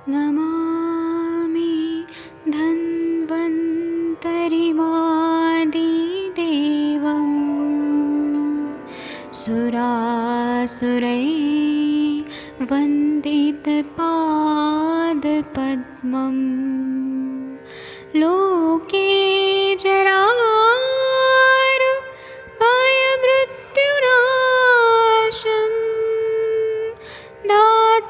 नमामि धन्वन्तरिमादिदेवं सुरासुरैर्वन्दितपादपद्मं लोके जरामृत्युनाशं दातारमीशं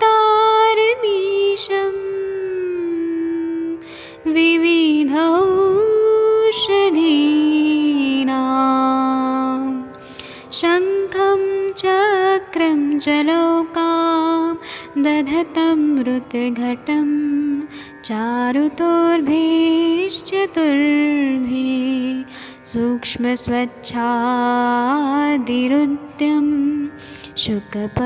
विविधौषधीनां शङ्खं चक्रं जलौकां दधतं मृतघटं चारुतोर्भिश्चतुर्भिः सूक्ष्मस्वच्छादिरुद्यं शुकपरिविलसन्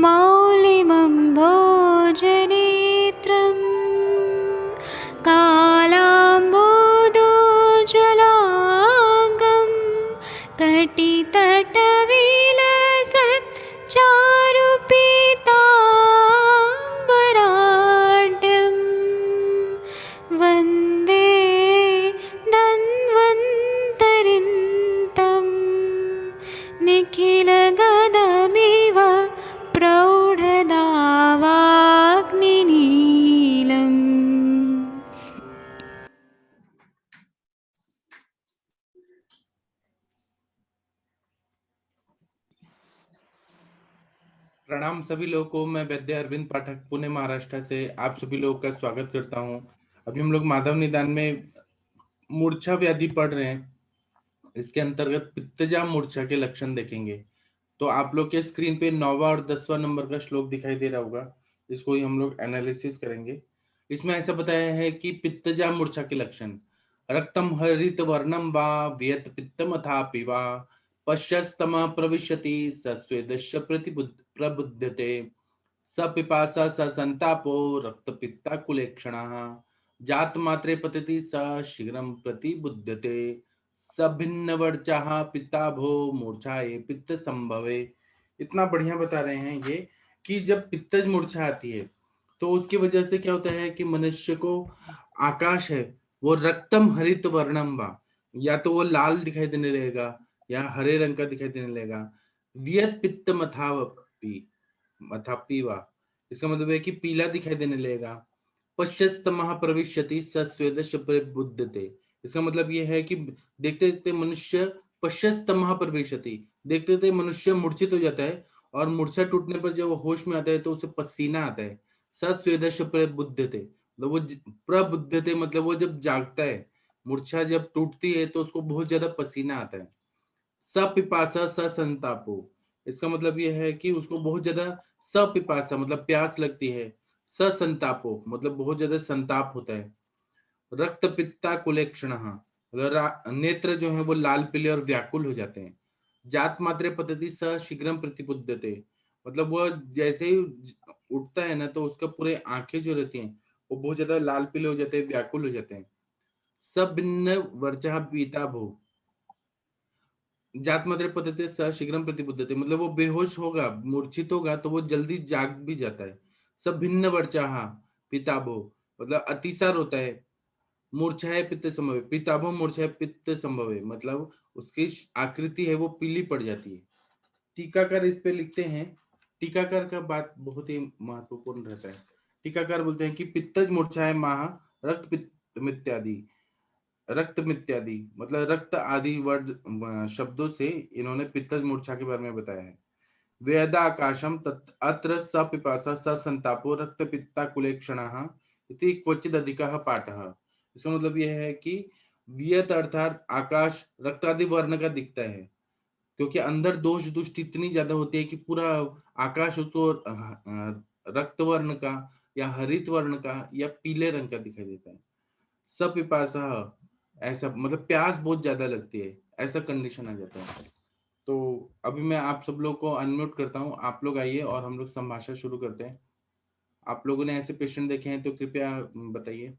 मौलिमं भोजनेत्रं कालाम्बोदोज्ज्वलाङ्गं कटितटविलसत् चारुपीताम्बराढ्यं वन्दे धन्वन्तरिन्तं निखिलगदमिव प्रौढदावाग्निनीलम्। प्रणाम सभी लोगों को। मैं वैद्य अरविंद पाठक पुणे महाराष्ट्र से आप सभी लोगों का स्वागत करता हूं। अभी हम लोग माधव निदान में मूर्छा व्याधि पढ़ रहे हैं। इसके अंतर्गत पित्तजा मूर्छा के लक्षण देखेंगे। तो आप लोग के स्क्रीन पे 9वां और 10वां नंबर का श्लोक दिखाई दे रहा होगा। इसको ही हम लोग एनालिसिस करेंगे। इसमें ऐसा बताया है कि पित्तजा मूर्छा के लक्षण रक्तम हरित वर्णम वा व्यत पित्तमथापि वा पश्यस्तम प्रविशति सस्वेदश्य प्रबुध्यते स पिपासा स संतापो रक्तपित्ताकुलेक्षणः जात मात्रे पतति स शीघ्रं प्रतिबुध्यते सभिन्नवर्चः पित्ताभो मूर्छाये पित्त संभवे। इतना बढ़िया बता रहे हैं ये कि जब पित्तज मूर्छा आती है तो उसकी वजह से क्या होता है कि मनुष्य को आकाश है वो रक्तम हरित वर्णम वा, या तो वो लाल दिखाई देने लगेगा या हरे रंग का दिखाई देने लगेगा। वियत पित्त मथापी वा, इसका मतलब है कि पीला दिखाई देने लगेगा। पश्यस्तमः प्रविशति सस्वेदश प्रबुध्यते, इसका मतलब ये है कि देखते देखते मनुष्य पश्यस्तमः प्रविशति, देखते देखते मनुष्य मूर्छित हो जाता है और मूर्छा टूटने पर जब वो होश में आता है तो उसे पसीना आता है। सस्वेदश प्रबुध्यते मतलब वो प्रबुद्धते मतलब वो जब जागता है, मूर्छा जब टूटती है तो उसको बहुत ज्यादा पसीना आता है। सपिपासा ससंतापो, इसका मतलब यह है कि उसको बहुत ज्यादा सपिपासा मतलब प्यास लगती है, ससंतापो मतलब बहुत ज्यादा संताप होता है। रक्त पित्ता कुलेक्षण, नेत्र जो है वो लाल पीले और व्याकुल हो जाते हैं। जात मात्रे पद्धति स शीघ्रम प्रतिबुद्धते, मतलब वो जैसे ही उठता है ना तो उसका पूरे आंखें जो रहती हैं वो बहुत ज्यादा लाल पीले हो जाते हैं, व्याकुल हो जाते हैं। सब भिन्न वर्चा पीता भो, जात मात्रे पद्धति स शीघ्रम प्रतिबुद्धते मतलब वो बेहोश होगा, मूर्छित होगा तो वो जल्दी जाग भी जाता है। सब भिन्न वर्चा पिताभो मतलब अतिसार होता है। मूर्छाएं पित्त संभव, पिताभो मूर्छाएं पित्त संभव है मतलब उसकी आकृति है वो पीली पड़ जाती है। टीकाकार इस पे लिखते हैं, टीकाकार का बात बहुत ही महत्वपूर्ण रहता है। टीकाकार बोलते हैं कि पित्तज मूर्छाएं माह रक्त पित्त इत्यादि, रक्त इत्यादि मतलब रक्त आदि वर्ड शब्दों से इन्होंने पित्तज मूर्छा के बारे में बताया है। वेदा आकाशम अत्र स पिपासा स संतापो रक्त पित्ता कुलेक्षणः इति क्वचिद अधिकः पाठः। इसका मतलब यह है कि वियत अर्थात आकाश रक्त आदि वर्ण का दिखता है, क्योंकि अंदर दोष दुष्ट इतनी ज्यादा होती है कि पूरा आकाश उसको रक्त वर्ण का या हरित वर्ण का या पीले रंग का दिखाई देता है। सपिपासा ऐसा मतलब प्यास बहुत ज्यादा लगती है, ऐसा कंडीशन आ जाता है। तो अभी मैं आप सब लोग को अनम्यूट करता हूँ, आप लोग आइए और हम लोग संभाषण शुरू करते हैं। आप लोगों ने ऐसे पेशेंट देखे हैं तो कृपया बताइए।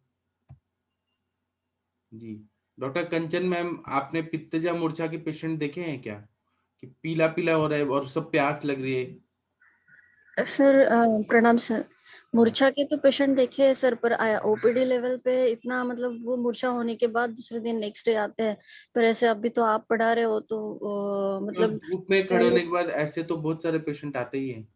जी, डॉक्टर कंचन मैम, आपने पित्तजा मूर्छा के पेशेंट देखे हैं क्या कि पीला पीला हो रहा है और सब प्यास लग रही है? सर प्रणाम सर। मूर्छा के तो पेशेंट देखे हैं सर, पर ओपीडी लेवल पे इतना मतलब वो मूर्छा होने के बाद दूसरे दिन नेक्स्ट डे आते हैं। पर ऐसे अभी तो आप पढ़ा रहे हो तो तो मतलब धूप में खड़े होने के बाद ऐसे तो बहुत सारे पेशेंट आते ही हैं।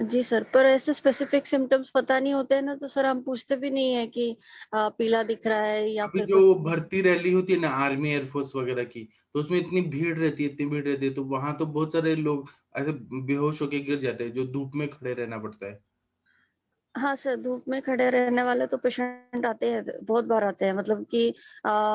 जी सर, पर ऐसे स्पेसिफिक सिम्टम्स पता नहीं होते हैं ना, तो सर हम पूछते भी नहीं है कि पीला दिख रहा है या अभी फिर जो कुछ। भर्ती रैली होती है ना आर्मी एयरफोर्स वगैरह की, तो उसमें इतनी भीड़ रहती है, तो वहां तो बहुत सारे लोग ऐसे बेहोश होके गिर जाते हैं, जो धूप में खड़े रहना पड़ता है। हाँ सर, धूप में खड़े रहने वाले तो पेशेंट आते हैं, बहुत बार आते हैं। मतलब कि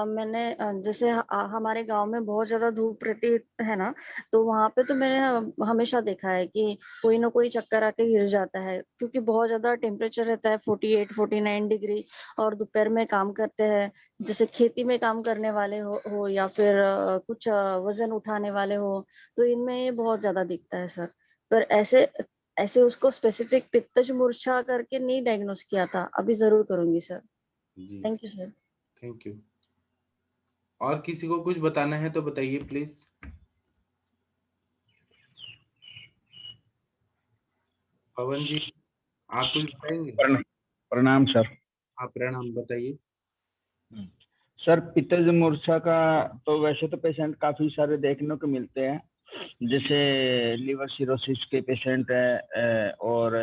मैंने जैसे हमारे गांव में बहुत ज्यादा धूप रहती है ना, तो वहां पे तो मैंने हमेशा देखा है कि कोई ना कोई चक्कर आके गिर जाता है, क्योंकि बहुत ज्यादा टेम्परेचर रहता है 48-49 डिग्री। और दोपहर में काम करते हैं, जैसे खेती में काम करने वाले हो या फिर कुछ वजन उठाने वाले हो, तो इनमें ये बहुत ज्यादा दिखता है सर। पर ऐसे ऐसे उसको स्पेसिफिक पित्तज मूर्छा करके नहीं डायग्नोस किया था, अभी जरूर करूंगी सर। जी, thank you sir. Thank you. और किसी को कुछ बताना है तो बताइए प्लीज। पवन जी, आप कुछ बताएंगे? प्रणाम सर। आप प्रणाम, बताइए। सर पित्तज मूर्छा का तो वैसे तो पेशेंट काफी सारे देखने को मिलते हैं, जैसे लिवर सिरोसिस के पेशेंट है, और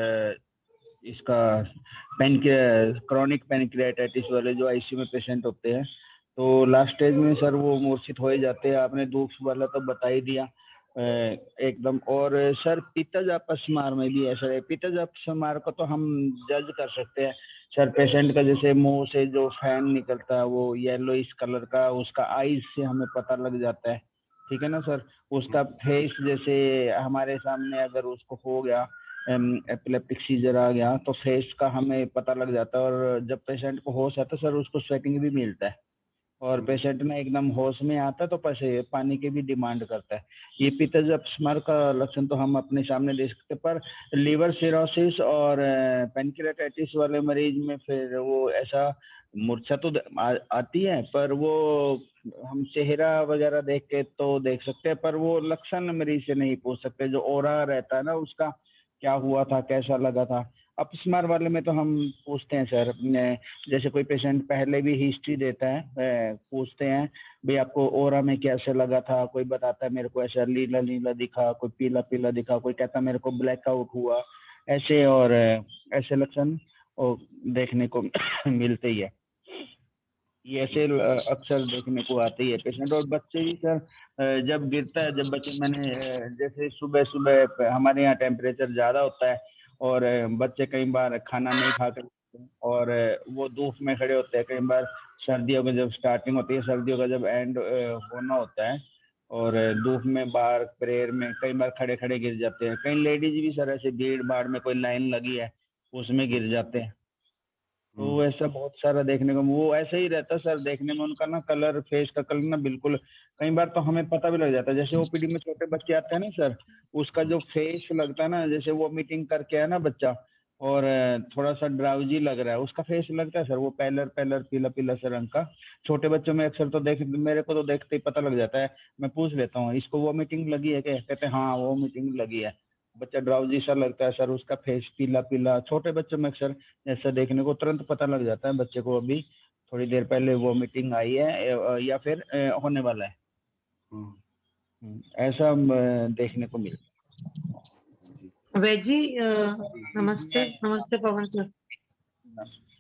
इसका क्रॉनिक पैनक्रियाटाइटिस वाले जो आईसीयू में पेशेंट होते हैं, तो लास्ट स्टेज में सर वो मूर्छित हो ही जाते हैं। आपने धूप वाला तो बता ही दिया एकदम। और सर पित्तज अपस्मार में भी ऐसा है। पित्तज अपस्मार को तो हम जज कर सकते हैं सर, पेशेंट का जैसे मुंह से जो फैन निकलता है वो येलो इस कलर का, उसका आईज से हमें पता लग जाता है, ठीक है ना सर। उसका फेस जैसे हमारे सामने अगर उसको हो गया एपिलेप्टिक सीजर आ गया, तो फेस का हमें पता लग जाता है। और जब पेशेंट को होश आता है सर, उसको स्वेटिंग भी मिलता है, और पेशेंट में एकदम होश में आता है तो पैसे पानी की भी डिमांड करता है। ये पित्तज अपस्मार का लक्षण तो हम अपने सामने देख सकते हैं। पर लीवर सिरोसिस और पेनक्रियाटाइटिस वाले मरीज में फिर वो ऐसा मूर्छा तो आती है, पर वो हम चेहरा वगैरह देख के तो देख सकते हैं, पर वो लक्षण मरीज से नहीं पूछ सकते। जो ओरा रहता है ना उसका, क्या हुआ था, कैसा लगा था। अपस्मार वाले में तो हम पूछते हैं सर, जैसे कोई पेशेंट पहले भी हिस्ट्री देता है, पूछते हैं भाई आपको ओरा में कैसे लगा था। कोई बताता है मेरे को ऐसा नीला नीला दिखा, कोई पीला पीला दिखा, कोई कहता मेरे को ब्लैकआउट हुआ, ऐसे। और ऐसे लक्षण देखने को मिलते ही है। ये ऐसे अक्सर देखने को आते ही है पेशेंट। और बच्चे भी सर जब गिरता है, जब बच्चे मैंने जैसे सुबह सुबह हमारे यहाँ टेम्परेचर ज्यादा होता है, और बच्चे कई बार खाना नहीं खा कर, और वो धूप में खड़े होते हैं। कई बार सर्दियों का जब स्टार्टिंग होती है, सर्दियों का जब एंड होना होता है, और धूप में बाहर प्रेयर में कई बार खड़े खड़े गिर जाते हैं। कई लेडीज भी सर ऐसे भीड़ भाड़ में कोई लाइन लगी है उसमें गिर जाते हैं। तो ऐसा बहुत सारा देखने को वो ऐसा ही रहता है सर। देखने में उनका ना कलर, फेस का कलर ना बिल्कुल, कई बार तो हमें पता भी लग जाता है। जैसे ओपीडी में छोटे बच्चे आते हैं ना सर, उसका जो फेस लगता है ना, जैसे वो मीटिंग करके आया ना बच्चा, और थोड़ा सा ड्राउजी लग रहा है, उसका फेस लगता है सर वो पैलर पैलर पीला पीला सा रंग का। छोटे बच्चों में अक्सर तो मेरे को तो देखते ही पता लग जाता है। मैं पूछ लेता हूँ इसको वो मीटिंग लगी है क्या, कहते हैं हाँ वो मीटिंग लगी है। बच्चा ड्राउजी सा लगता है सर, उसका फेस पीला पीला। छोटे बच्चों में अक्सर ऐसा देखने को तुरंत पता लग जाता है बच्चे को अभी थोड़ी देर पहले वोमिटिंग आई है या फिर होने वाला है। ऐसा देखने को मिलता है। वैजी नमस्ते। नमस्ते पवन सर।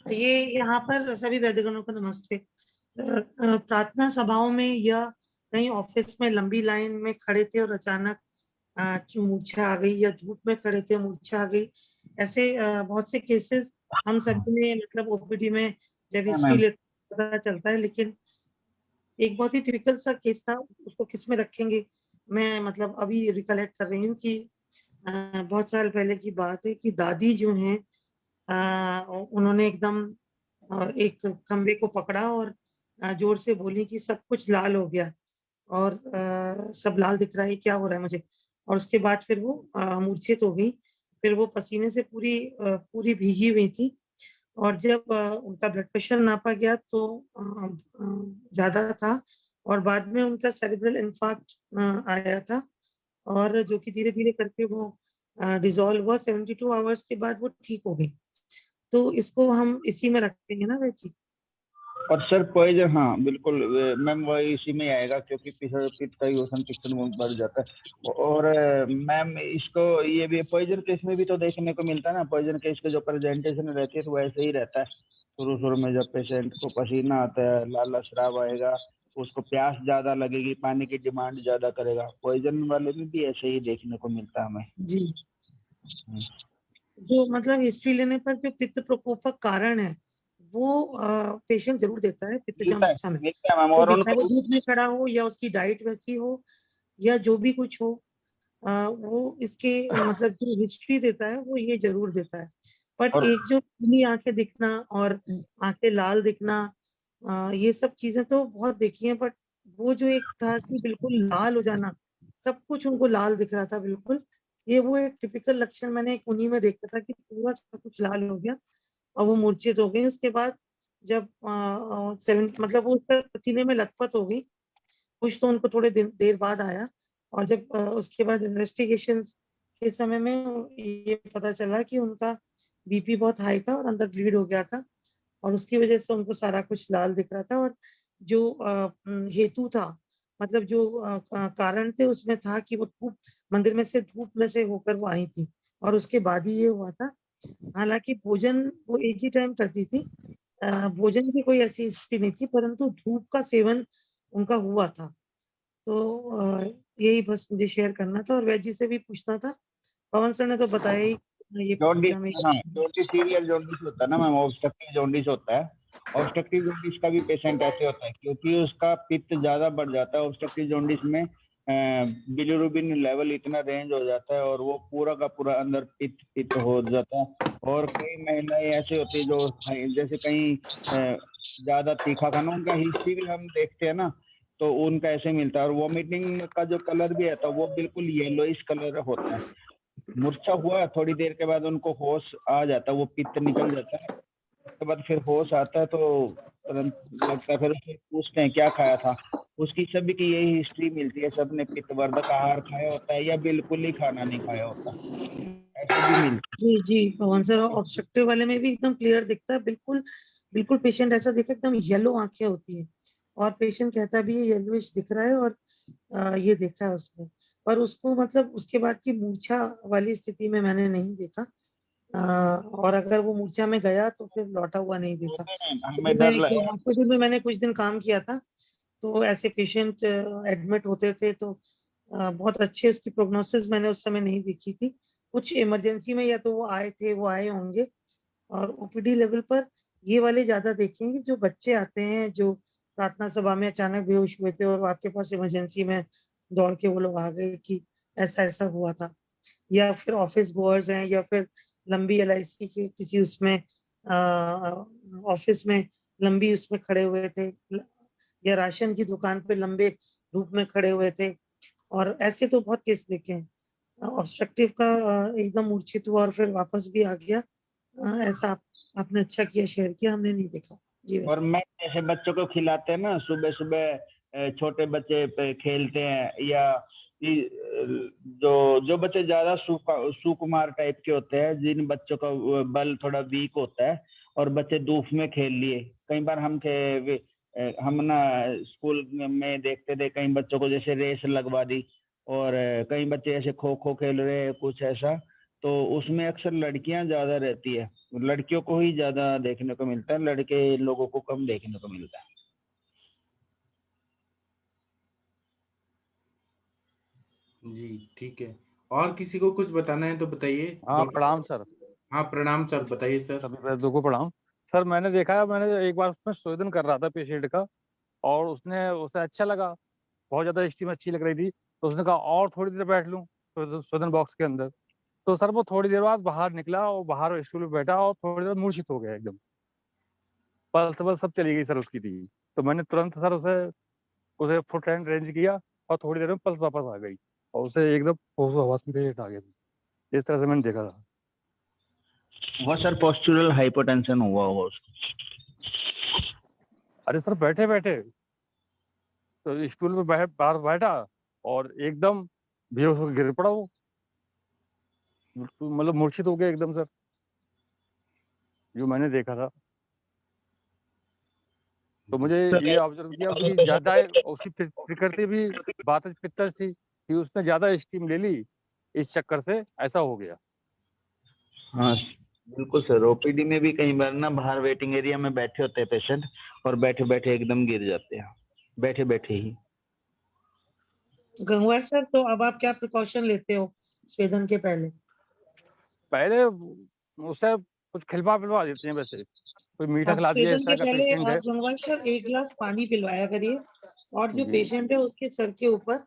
ये यहाँ पर सभी वैद्यगणों को नमस्ते। प्रार्थना सभाओं में या कहीं ऑफिस में लंबी लाइन में खड़े थे और अचानक मूर्छा आ गई, या धूप में खड़े थे मूर्छा आ गई, ऐसे बहुत से केसेस हम सभी ने मतलब ओपीडी में जब हिस्ट्री लेते पता चलता है। लेकिन एक बहुत ही टिपिकल सा केस था, उसको किस में रखेंगे, मैं मतलब अभी रिकलेक्ट कर रही हूँ कि बहुत साल पहले की बात है कि दादी जो हैं उन्होंने एकदम एक खंबे को पकड़ा और जोर से बोली कि सब कुछ लाल हो गया, और सब लाल दिख रहा है, क्या हो रहा है मुझे। और उसके बाद फिर वो मूर्छित हो गई। फिर वो पसीने से पूरी भीगी हुई थी, और जब उनका ब्लड प्रेशर नापा गया तो ज़्यादा था, और बाद में उनका सेरेब्रल इन्फार्क्ट आया था, और जो कि धीरे-धीरे करके वो डिसॉल्व हुआ, 72 आवर्स के बाद वो ठीक हो गई। तो इसको हम इसी में रखेंगे ना वैद जी? और सर पॉइजन, हाँ बिल्कुल मैम, वही इसी में आएगा क्योंकि पित्त का यूसन पिक्चर बढ़ जाता है। और मैम इसको ये भी पॉइजन केस में भी तो देखने को मिलता है ना, पॉइजन केस का जो प्रेजेंटेशन रहती है तो वैसे ही रहता है। शुरू में जब पेशेंट को पसीना आता है, लाला स्राव आएगा, उसको प्यास ज्यादा लगेगी, पानी की डिमांड ज्यादा करेगा। पॉइजन वाले में भी ऐसे ही देखने को मिलता है हमें जी। जो मतलब हिस्ट्री लेने पर जो पित्त प्रकोप का कारण है वो पेशेंट जरूर देता है पित्तजम मूर्छा में। मिलता है मैम। तो और बेचारे उनको धूप में खड़ा हो या उसकी डाइट वैसी हो या जो भी कुछ हो, वो इसके मतलब जो हिस्ट्री देता है वो ये जरूर देता है। बट और एक जो पीली आंखें दिखना और आंखें लाल दिखना, ये सब चीजें तो बहुत देखी हैं, बट वो जो एक था कि बिल्कुल लाल हो जाना, सब कुछ उनको लाल दिख रहा था बिल्कुल, ये वो एक टिपिकल लक्षण मैंने एक उन्हीं में देखा था कि पूरा सब कुछ लाल हो गया और वो मूर्छित हो गई। उसके बाद जब मतलब वो उसका पसीने में लथपथ हो गई, कुछ तो उनको थोड़े देर बाद आया। और जब उसके बाद इन्वेस्टिगेशन के समय में ये पता चला कि उनका बीपी बहुत हाई था और अंदर ब्लीड हो गया था और उसकी वजह से उनको सारा कुछ लाल दिख रहा था। और जो हेतु था, मतलब जो कारण थे उसमें था कि वो धूप मंदिर में से धूप में से होकर वो आई थी और उसके बाद ही ये हुआ था। हालांकि भोजन वो एक ही टाइम करती थी, भोजन की कोई ऐसी हिस्ट्री नहीं थी, परंतु धूप का सेवन उनका हुआ था। तो यही बस मुझे शेयर करना था और वैद जी से भी पूछना था। पवन सर ने तो बताया ही ये जॉन्डिस, पित्तजम हाँ जॉन्डिस सीरियल जॉन्डिस होता है ना मैम, ऑब्स्ट्रक्टिव जॉन्डिस होता है। ऑब्स्ट्रक्टिव जॉन्डिस का भी पेशेंट ऐसे होता है क्योंकि उसका पित्त ज्यादा बढ़ जाता है। ऑब्स्ट्रक्टिव जॉन्डिस में बिलिरुबिन लेवल इतना रेंज हो जाता है और वो पूरा का पूरा अंदर पित्त हो जाता है। और कई महिलाएं ऐसे होती है जो जैसे कहीं ज्यादा तीखा खाना, उनका हिस्ट्री भी हम देखते हैं ना, तो उनका ऐसे मिलता है। और वॉमिटिंग का जो कलर भी आता है वो बिल्कुल येलोइश कलर होता है। मूर्छा हुआ थोड़ी देर के बाद उनको होश आ जाता है, वो पित्त निकल जाता है। उसके बाद फिर होश आता है तो तुरंत लगता है, फिर उससे पूछते हैं क्या खाया था, उसकी सभी की यही हिस्ट्री मिलती है, सबने पित्तवर्धक आहार खाया होता है या बिल्कुल ही खाना नहीं खाया होता, ऐसे भी मिलती जी जी पवन सर, ऑब्स्ट्रक्टिव वाले में भी एकदम क्लियर दिखता है, बिल्कुल बिल्कुल पेशेंट ऐसा दिखा एकदम येलो आंखें होती है और पेशेंट कहता भी ये येलोइश दिख रहा है और ये देखा है उसमें। पर उसको मतलब उसके बाद की मूर्छा वाली स्थिति में मैंने नहीं देखा, और अगर वो मूर्छा में गया तो फिर लौटा हुआ नहीं देखा। है। क्योंकि हमें मैं डर एक लगा। हॉस्पिटल में मैंने कुछ दिन काम किया था, तो ऐसे पेशेंट एडमिट होते थे तो बहुत अच्छे उसकी प्रोग्नोसिस मैंने उस समय नहीं देखी थी। कुछ इमरजेंसी में या तो वो आए होंगे और ओपीडी लेवल पर ये वाले ज्यादा देखेंगे जो बच्चे आते हैं जो प्रार्थना सभा में अचानक बेहोश हुए थे और आपके पास इमरजेंसी में दौड़ के वो लोग आ गए कि ऐसा ऐसा हुआ था, या फिर ऑफिस गोअर्स हैं या फिर लंबी एलआईसी के किसी उसमें ऑफिस में लंबी उसमें खड़े हुए थे या राशन की दुकान पे लंबे धूप में खड़े हुए थे, और ऐसे तो बहुत केस देखे हैं ऑब्स्ट्रक्टिव का। एकदम मूर्छित हुआ और फिर वापस भी आ गया, ऐसा आपने अच्छा किया शेयर किया, हमने नहीं देखा। जी और मैं जैसे बच्चों को खिलाते हैं ना सुबह सुबह, छोटे बच्चे पे खेलते हैं या जो जो बच्चे ज्यादा सुकुमार टाइप के होते हैं, जिन बच्चों का बल थोड़ा वीक होता है और बच्चे धूप में खेल लिए, कई बार हम ना स्कूल में देखते थे कई बच्चों को जैसे रेस लगवा दी, और कई बच्चे ऐसे खो खो खेल रहे हैं कुछ ऐसा, तो उसमें अक्सर लड़कियां ज्यादा रहती है, लड़कियों को ही ज्यादा देखने को मिलता है, लड़के लोगों को कम देखने को मिलता है। जी ठीक है। और किसी को कुछ बताना है तो बताइए हाँ डॉक्टर। प्रणाम सर। हाँ प्रणाम सर, बताइए सर। सभी वैद्यों को प्रणाम। सर मैंने देखा है, मैंने एक बार उसमें शोधन कर रहा था पेशेंट का, और उसने उसे अच्छा लगा, बहुत ज़्यादा स्टीम अच्छी लग रही थी, तो उसने कहा और थोड़ी देर बैठ लूँ शोधन बॉक्स के अंदर। तो सर वो थोड़ी देर बाद बाहर निकला और बाहर स्टूल पे बैठा और थोड़ी देर मूर्छित हो गया एकदम, पल्स वल्स सब चली गई सर उसकी थी। तो मैंने तुरंत सर उसे उसे फुट एंड रेंज किया और थोड़ी देर में पल्स वापस आ गई और उसे एकदम होश हवास में पेशेंट आ गया। इस तरह से मैंने देखा था। वह सर पोस्चुरल हाइपोटेंशन हुआ होगा उसको। अरे सर बैठे बैठे तो स्टूल पे बाहर बैठा और एकदम बेहोश होकर गिर पड़ा वो, बिल्कुल मतलब मूर्छित हो गया एकदम सर, जो मैंने देखा था। तो मुझे ये ऑब्जर्व किया कि ज्यादा उसकी प्रकृति भी वातज पित्तज थी कि उसने ज्यादा स्टीम ले ली, इस चक्कर से ऐसा हो गया। हाँ बिल्कुल सर, ओपीडी में भी कई बार ना बाहर वेटिंग एरिया में बैठे होते हैं पेशेंट और बैठे बैठे एकदम गिर जाते हैं, बैठे बैठे ही। गंगवार सर, तो अब आप क्या प्रिकॉशन लेते हो स्वेदन के पहले? पहले उससे कुछ खिलवा पिलवा देते हैं, वैसे कोई मीठा आप खिला दिया, इस स्वेदन तरह के का पहले पेशेंट है। आप गंगवार सर 1 गिलास पानी पिलवाया करिए, और जो जी पेशेंट है उसके सर के ऊपर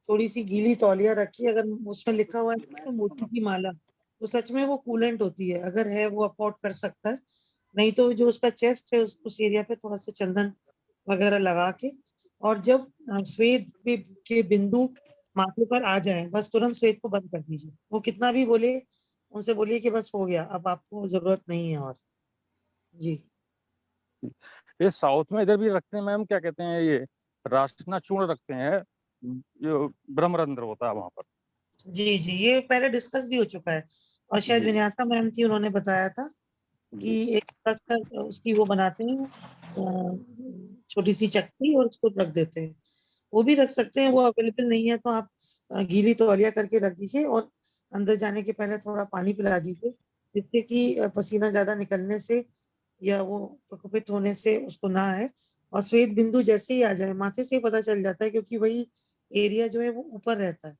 थोड़ी सी गीली तौलिया रखिए। अगर उसमें लिखा हुआ है तो मोती की माला, तो सच में वो कूलेंट होती है, अगर है वो अफोर्ड कर सकता है। नहीं तो जो उसका चेस्ट है उस एरिया पे थोड़ा सा चंदन वगैरह लगा के, और जब स्वेद के बिंदु माथे पर आ जाए, बस तुरंत स्वेद को बंद कर दीजिए। वो कितना भी बोले, उनसे बोलिए कि बस हो गया, अब आपको जरूरत नहीं है। और जी, ये साउथ में इधर भी रखते हैं मैम, क्या कहते हैं ये, रासना चूर्ण रखते हैं, जो ब्रह्मरंध्र होता है वहां पर। जी, जी, ये पहले डिस्कस भी हो चुका है, और शायद जी विन्यासा मैम थी, उन्होंने बताया था कि जी एक रख कर उसकी वो बनाते हैं छोटी सी चक्की, और उसको रख देते हैं। वो भी रख सकते हैं, वो अवेलेबल नहीं है तो आप गीली तौलिया करके रख दीजिए, और अंदर जाने के पहले थोड़ा पानी पिला दीजिए, जिससे कि पसीना ज्यादा निकलने से या वो प्रकोपित होने से उसको ना आए। और श्वेत बिंदु जैसे ही आ जाए, माथे से ही पता चल जाता है, क्योंकि वही एरिया जो है वो ऊपर रहता है,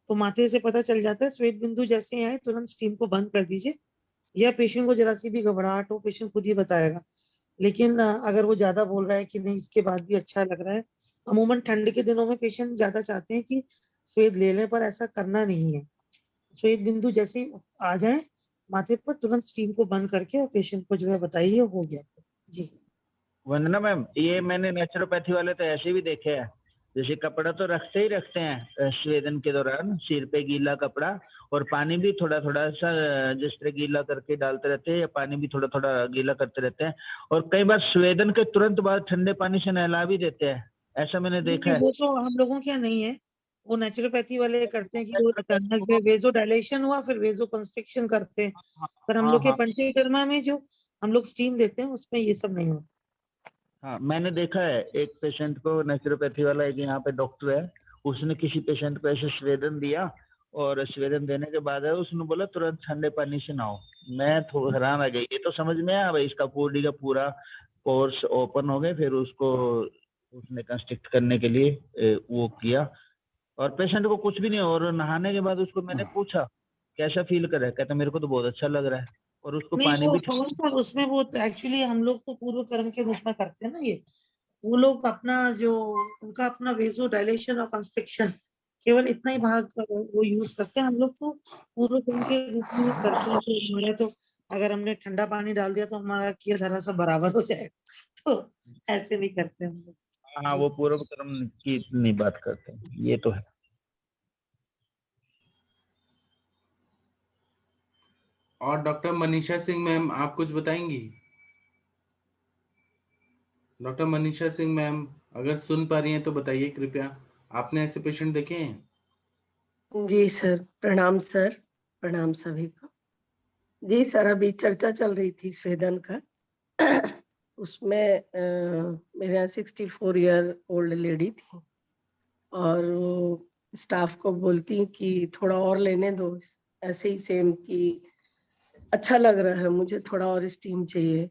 तो माथे से पता चल जाता है। श्वेत बिंदु जैसे ही आए तुरंत स्टीम को बंद कर दीजिए, या पेशेंट को जरा सी भी घबराहट हो, पेशेंट खुद ही बताएगा। लेकिन अगर वो ज्यादा बोल रहा है कि नहीं, इसके बाद भी अच्छा लग रहा है, अमूमन ठंड के दिनों में पेशेंट ज्यादा चाहते हैं कि स्वेद ले लें, पर ऐसा करना नहीं है। स्वेद बिंदु जैसे ही आ जाए माथे पर, तुरंत स्टीम को बंद करके और पेशेंट को जो है बताइए, हो गया। जी, वंदना मैम, ये मैंने नेचुरोपैथी वाले तो ऐसे भी देखे हैं, जैसे कपड़ा तो रखते ही रखते हैं स्वेदन के दौरान, सिर पे गीला कपड़ा और पानी भी थोड़ा थोड़ा सा जिस तरह गीला करके डालते रहते हैं, या पानी भी थोड़ा थोड़ा गीला करते रहते हैं, और कई बार स्वेदन के तुरंत बाद ठंडे पानी से नहला भी देते हैं, ऐसा मैंने देखा है। वो तो हम लोगों के यहाँ नहीं है, वो नेचुरोपैथी वाले करते हैं कि वो अचानक जो वेजो डायलेशन हुआ, फिर वेजो कंस्ट्रिक्शन करते हैं। पर हम हाँ लोग के हाँ पंचकर्मा में जो हम लोग स्टीम देते हैं, उसमें ये सब नहीं होता। हाँ, मैंने देखा है एक पेशेंट को, नेचुरोपैथी वाला एक यहाँ पे डॉक्टर है, उसने किसी पेशेंट को ऐसे स्वेदन दिया, और स्वेदन देने के बाद है उसने बोला तुरंत ठंडे पानी से नहाओ। मैं थोड़ा हैरान आ गई, ये तो समझ में आया भाई, इसका बॉडी का पूरा कोर्स ओपन हो गए, फिर उसको उसने कंस्ट्रिक्ट करने के लिए वो किया, और पेशेंट को कुछ भी नहीं हो। और नहाने के बाद उसको मैंने पूछा कैसा फील कर रहा है, कहता मेरे को तो बहुत अच्छा लग रहा है, और उसको नहीं, पानी वो भी कौन सा उसमें, वो एक्चुअली हम लोग तो पूर्व कर्म के रूप में करते हैं ना ये। वो लोग अपना जो उनका अपना वेजो डायलेशन और कंस्ट्रिक्शन, केवल इतना ही भाग वो यूज करते हैं। हम लोग तो पूर्व कर्म के रूप में करते हैं, तो हमारा तो अगर हमने ठंडा पानी डाल दिया तो हमारा किया धरा सब बराबर हो जाएगा, तो ऐसे नहीं करते हम लोग। हाँ, जी, वो पूर्व कर्म की इतनी बात करते हैं, ये तो है। और डॉक्टर मनीषा सिंह मैम, आप कुछ बताएंगी? डॉक्टर मनीषा सिंह मैम, अगर सुन पा रही हैं तो बताइए कृपया, आपने ऐसे पेशेंट देखे हैं? जी सर, प्रणाम सर, प्रणाम सभी को। जी सर, अभी चर्चा चल रही थी स्वेदन का। उसमें मेरे यहाँ 64 ईयर ओल्ड लेडी थी, और वो स्टाफ को बोलती कि थोड़ा और लेने दो, ऐसे ही सेम कि अच्छा लग रहा है, मुझे थोड़ा और स्टीम चाहिए।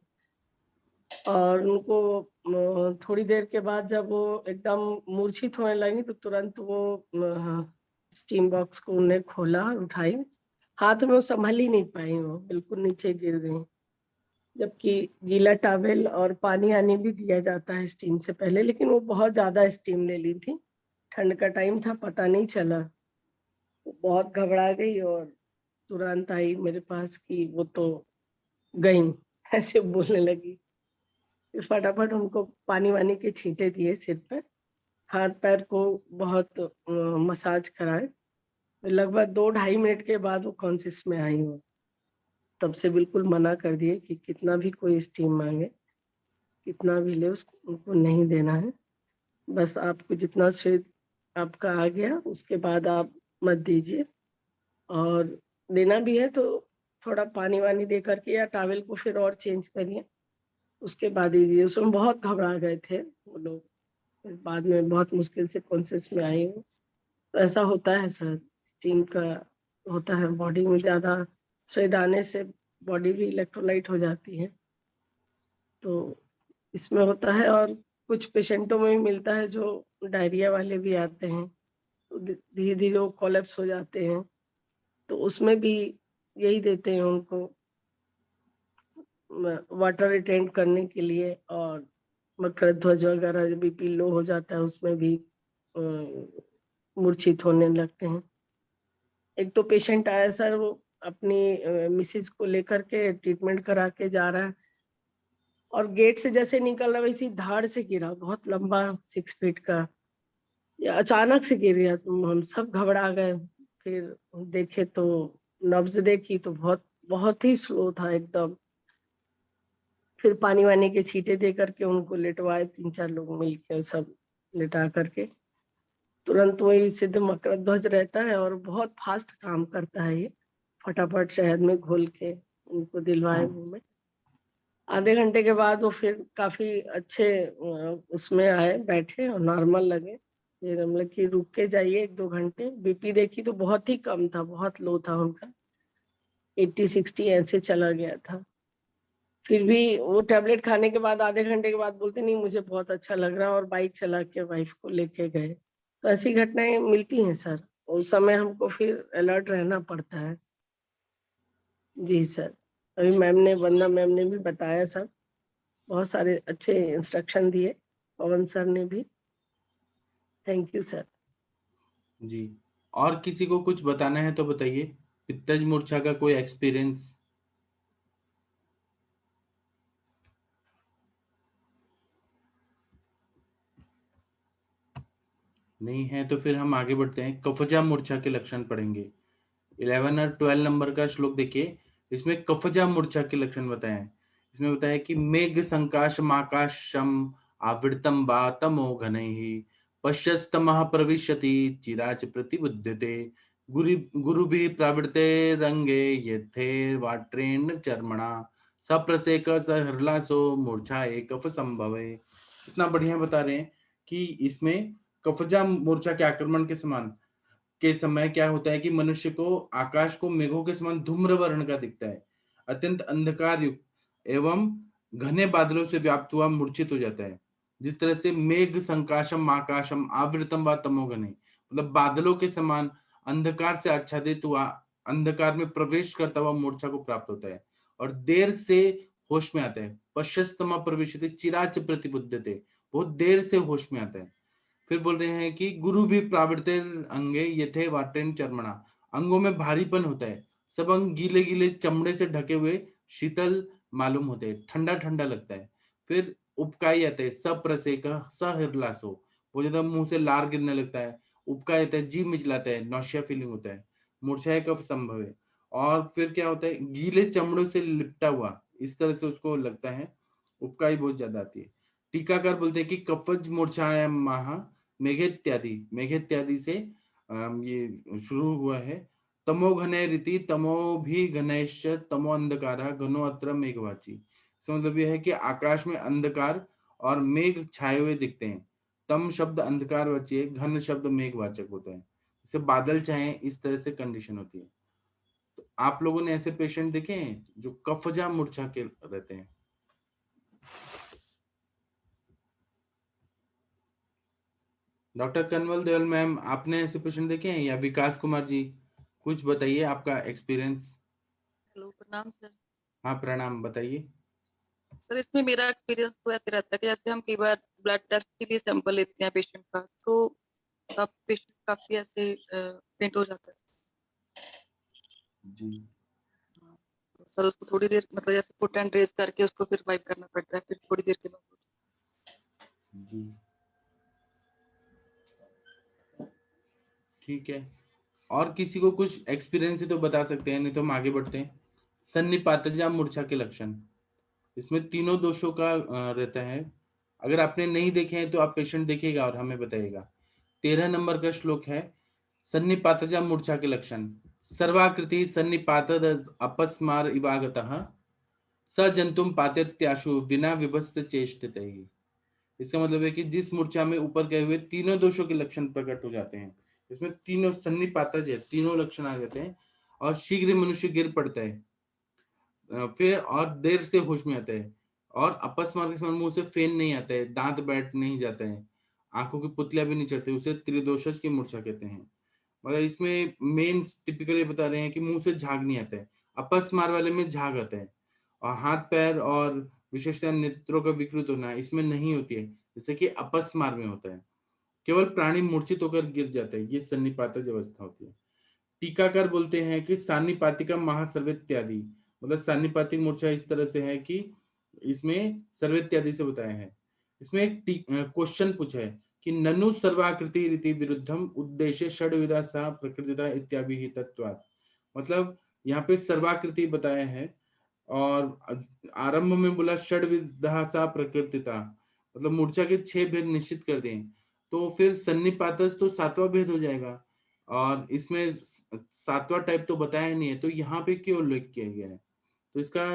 और उनको थोड़ी देर के बाद जब वो एकदम मूर्छित होने लगी, तो तुरंत वो स्टीम बॉक्स को उन्हें खोला, उठाई, हाथ में वो संभल ही नहीं पाई, वो बिल्कुल नीचे गिर गई। जबकि गीला टॉवेल और पानी आनी भी दिया जाता है स्टीम से पहले, लेकिन वो बहुत ज्यादा स्टीम ले ली थी, ठंड का टाइम था, पता नहीं चला। वो बहुत घबरा गई और तुरंत आई मेरे पास कि वो तो गई, ऐसे बोलने लगी। फिर फटाफट उनको पानी वानी के छींटे दिए सिर पर, हाथ पैर को बहुत मसाज कराए। लगभग 2-2.5 मिनट के बाद वो कॉन्शियस में आई हो। तब से बिल्कुल मना कर दिए कि कितना भी कोई स्टीम मांगे, कितना भी ले, उसको उनको नहीं देना है। बस आपको जितना स्वेद आपका आ गया उसके बाद आप मत दीजिए। और देना भी है तो थोड़ा पानी वानी दे करके या टॉवेल को फिर और चेंज करिए, उसके बाद दीजिए। उसमें बहुत घबरा गए थे वो लोग, फिर बाद में बहुत मुश्किल से कॉन्शियस में आई हूँ। तो ऐसा होता है सर, स्टीम का होता है, बॉडी में ज्यादा स्वेद आने से बॉडी भी इलेक्ट्रोलाइट हो जाती है, तो इसमें होता है। और कुछ पेशेंटों में भी मिलता है जो डायरिया वाले भी आते हैं, तो धीरे धीरे वो कोलैप्स हो जाते हैं, तो उसमें भी यही देते हैं उनको वाटर रिटेंट करने के लिए। और मकर ध्वज वगैरह जब बीपी लो हो जाता है उसमें भी मूर्छित होने लगते हैं। एक तो पेशेंट आया सर, वो अपनी मिसेज को लेकर के ट्रीटमेंट करा के जा रहा है और गेट से जैसे निकल रहा वैसी धाड़ से गिरा, बहुत लंबा 6 फीट का, या अचानक से गिर गया। तो हम सब घबरा गए, फिर देखे तो नब्ज देखी तो बहुत बहुत ही स्लो था एकदम। फिर पानी वानी के छींटे दे करके उनको लेटवाए, 3-4 लोग मिलकर सब लेटा करके। तुरंत वही सिद्ध मकर ध्वज रहता है और बहुत फास्ट काम करता है ये, फटाफट शहद में घोल के उनको दिलवाए मुंह में। आधे घंटे के बाद वो फिर काफी अच्छे उसमें आए, बैठे और नॉर्मल लगे। फिर हम लोग कि रुक के जाइए 1-2 घंटे। बीपी देखी तो बहुत ही कम था, बहुत लो था उनका, 80-60 ऐसे चला गया था। फिर भी वो टैबलेट खाने के बाद आधे घंटे के बाद बोलते नहीं मुझे बहुत अच्छा लग रहा है, और बाइक चला के वाइफ को लेके गए। तो ऐसी घटनाएं मिलती हैं सर, उस समय हमको फिर अलर्ट रहना पड़ता है। जी सर, अभी वंदना मैम ने भी बताया सब, बहुत सारे अच्छे इंस्ट्रक्शन दिए, पवन सर ने भी। Thank you sir. जी, और किसी को कुछ बताना है तो बताइए, पित्तज मूर्छा का कोई एक्सपीरियंस? नहीं है तो फिर हम आगे बढ़ते हैं, कफजा मूर्छा के लक्षण पढ़ेंगे। 11 और 12 नंबर का श्लोक देखिए, इसमें कफजा मूर्छा के लक्षण बताए हैं। इसमें बताया कि मेघ संकाशम आकाशम आवृतम वा तमो घनैः पश्यस्तमः प्रविशति चिराच प्रतिबुध्यते गुरुभिः प्रावृते रंगे यथे वाट्रेण चर्मणा सप्रसेक सहृलासो मूर्छाए कफ संभवे। इतना बढ़िया बता रहे हैं कि इसमें कफजा मूर्छा के आक्रमण के समान के समय क्या होता है कि मनुष्य को आकाश को मेघों के समान धूम्र वर्ण का दिखता है, अत्यंत अंधकार युक्त एवं घने बादलों से व्याप्त हुआ मूर्छित हो जाता है। जिस तरह से मेघ संकाशम आकाशम आवृतम व तमोघने, मतलब बादलों के समान अंधकार से आच्छादित हुआ, अंधकार में प्रवेश करता हुआ मूर्छा को प्राप्त होता है और देर से होश में आता है। पश्यस्तमा प्रविशते चिराच प्रतिबुध्यते, बहुत देर से होश में आता है। फिर बोल रहे हैं कि गुरु भी प्रावृते अंगे यथे वाटेन चर्मणा, अंगों में भारीपन होता है, सब अंग गीले गीले चमड़े से ढके हुए शीतल मालूम होते हैं, ठंडा ठंडा लगता है। फिर उपकाई आते हैं, सप्रसेक सहृलासो, वो ज्यादा मुंह से लार गिरने लगता है। उपकाई आता है, जी मिचलाता है, नौशिया फीलिंग होता है, मूर्छा कब संभव है। और फिर क्या होता है, गीले चमड़ों से लिपटा हुआ, इस तरह से उसको लगता है, उपकाई बहुत ज्यादा आती है। टीकाकार बोलते हैं कि कफज मूर्छायाम महा मेघेत्यादि से ये शुरू हुआ है। तमो घने रीति तमो भी घनैश्च तमो अंधकारा घनो अत्र मेघवाची। इसका मतलब यह है कि आकाश में अंधकार और मेघ छाए हुए दिखते हैं। तम शब्द अंधकार वाची है, घन शब्द मेघवाचक होता है। जैसे बादल छाए, इस तरह से कंडीशन होती है। तो आप लोगों ने ऐसे पेशेंट देखे हैं जो कफजा मूर्छा के रहते हैं? डॉक्टर कन्वल देवल मैम, आपने ऐसे पेशेंट देखे हैं? या विकास कुमार जी, कुछ बताइए आपका एक्सपीरियंस। हेलो, प्रणाम सर। हाँ प्रणाम, बताइए। सर इसमें मेरा एक्सपीरियंस तो ऐसे रहता है कि जैसे हम कई बार ब्लड टेस्ट के लिए सैंपल लेते हैं पेशेंट का, तो तब पेशेंट काफी ऐसे फेंट हो जाता है जी। तो सर उसको थोड़ी देर, मतलब जैसे पुट एंड रेज करके उसको फिर वाइप करना पड़ता है, फिर थोड़ी देर के बाद। जी ठीक है, और किसी को कुछ एक्सपीरियंस है तो बता सकते हैं, नहीं तो हम आगे बढ़ते हैं। सन्निपातजा मूर्छा के लक्षण, इसमें तीनों दोषों का रहता है। अगर आपने नहीं देखे हैं तो आप पेशेंट देखिएगा और हमें बताइएगा। 13 नंबर का श्लोक है, सन्निपातजा मूर्छा के लक्षण। सर्वाकृति सन्निपातद अपस्मार इवागतः स जंतुम पातेत्याशु विना विभस्त चेष्टतैः। इसका मतलब है कि जिस मूर्छा में ऊपर गए हुए तीनों दोषों के लक्षण प्रकट हो जाते हैं, इसमें तीनों सन्निपातज है, तीनों लक्षण आ जाते हैं और शीघ्र मनुष्य गिर पड़ता है, फिर और देर से होश में आता है, और अपस्मार के समान मुंह से फेन नहीं आता है, दांत बैठ नहीं जाता है, आंखों की पुतलियां भी नहीं चढ़ती, उसे त्रिदोषज की मूर्छा कहते हैं। मतलब इसमें मेन टिपिकली बता रहे हैं कि मुंह से झाग नहीं आता है, अपस्मार वाले में झाग आता है, और हाथ पैर और विशेषतः नेत्रों का विकृत होना इसमें नहीं होती है, जैसे कि अपस्मार में होता है। केवल प्राणी मूर्छित होकर गिर जाता है, ये सन्निपातज अवस्था होती है। टीकाकार बोलते हैं कि सान्निपातिका महासर्वेत्यादि, मतलब सान्निपातिक मूर्छा इस तरह से है कि इसमें सर्वेत्यादि से बताया है। इसमें एक क्वेश्चन पूछा है कि ननु सर्वाकृति रीति विरुद्धम उद्देश्य षड्विधा सा प्रकृतिता इत्यादि तत्वात्, मतलब यहाँ पे सर्वाकृति बताया है और आरंभ में बोला षड्विधा सा प्रकृतिता, मतलब मूर्छा के 6 भेद निश्चित कर दें, तो फिर सन्निपातस तो 7वां भेद हो जाएगा, और इसमें 7वां टाइप तो बताया नहीं है, तो यहाँ पे क्यों उल्लेख किया गया है? तो इसका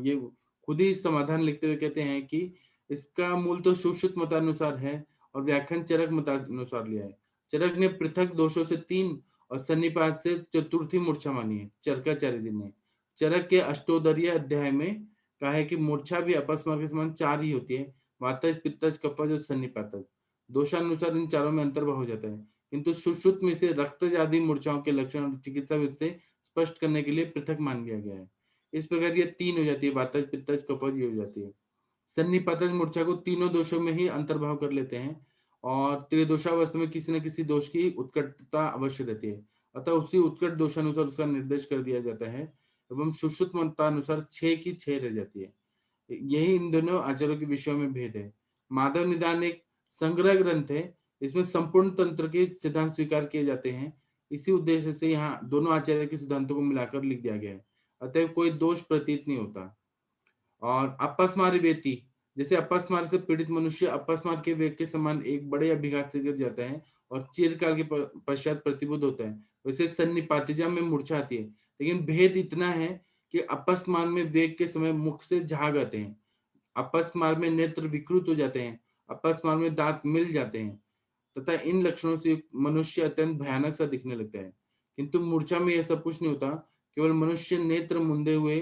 ये खुद ही समाधान लिखते हुए कहते हैं कि इसका मूल तो सुश्रुत मतानुसार है और व्याख्यान चरक मतानुसार लिया है। चरक ने पृथक दोषों से 3 और सन्निपात से चतुर्थी मूर्छा मानी है, चरकाचार्य जी ने। चरक के अष्टोदरीय अध्याय में कहा है कि मूर्छा भी अपस्मार के समान 4 ही होती है, वातज, पित्तज, कफज और सन्निपातज। दोषानुसार इन चारों में अंतर्भाव हो जाता है, किंतु सुश्रुत में से रक्तज आदि मूर्छाओं के लक्षण चिकित्सा विद से स्पष्ट करने के लिए पृथक मान लिया गया है। इस प्रकार ये 3 हो जाती है, वातज, पित्तज, कफज, ये हो जाती है। सन्निपातज मूर्छा को तीनों दोषों में ही अंतर्भाव कर लेते हैं, और त्रिदोषावस्था में किसी न किसी दोष की उत्कटता अवश्य रहती है, अतः उसी उत्कट दोषानुसार उसका निर्देश कर दिया जाता है, एवं सुश्रुत मतानुसार 6 की 6 रह जाती है। यही इन दोनों आचार्यों के विषयों में भेद है। माधव निदान एक संग्रह ग्रंथ है, इसमें संपूर्ण तंत्र के सिद्धांत स्वीकार किए जाते हैं। इसी उद्देश्य से यहाँ दोनों आचार्य के सिद्धांतों को मिलाकर लिख दिया गया है, अतः कोई दोष प्रतीत नहीं होता। और अपस्मार वेती, जैसे अपस्मार से पीड़ित मनुष्य अपस्मार के वेग के समान एक बड़े अभिघात से गिर जाता है और चिरकाल के पश्चात प्रतिबुद्ध होता है, वैसे सन्निपातिजा में मूर्छा आती है, लेकिन भेद इतना है कि अपस्मार में वेग के समय मुख से झाग आते हैं, अपस्मार में नेत्र विकृत हो जाते हैं, अपस्मार में दांत मिल जाते हैं, तथा इन लक्षणों से मनुष्य अत्यंत भयानक सा दिखने लगता है। किंतु मूर्छा में यह सब कुछ नहीं होता, केवल मनुष्य नेत्र मुंदे हुए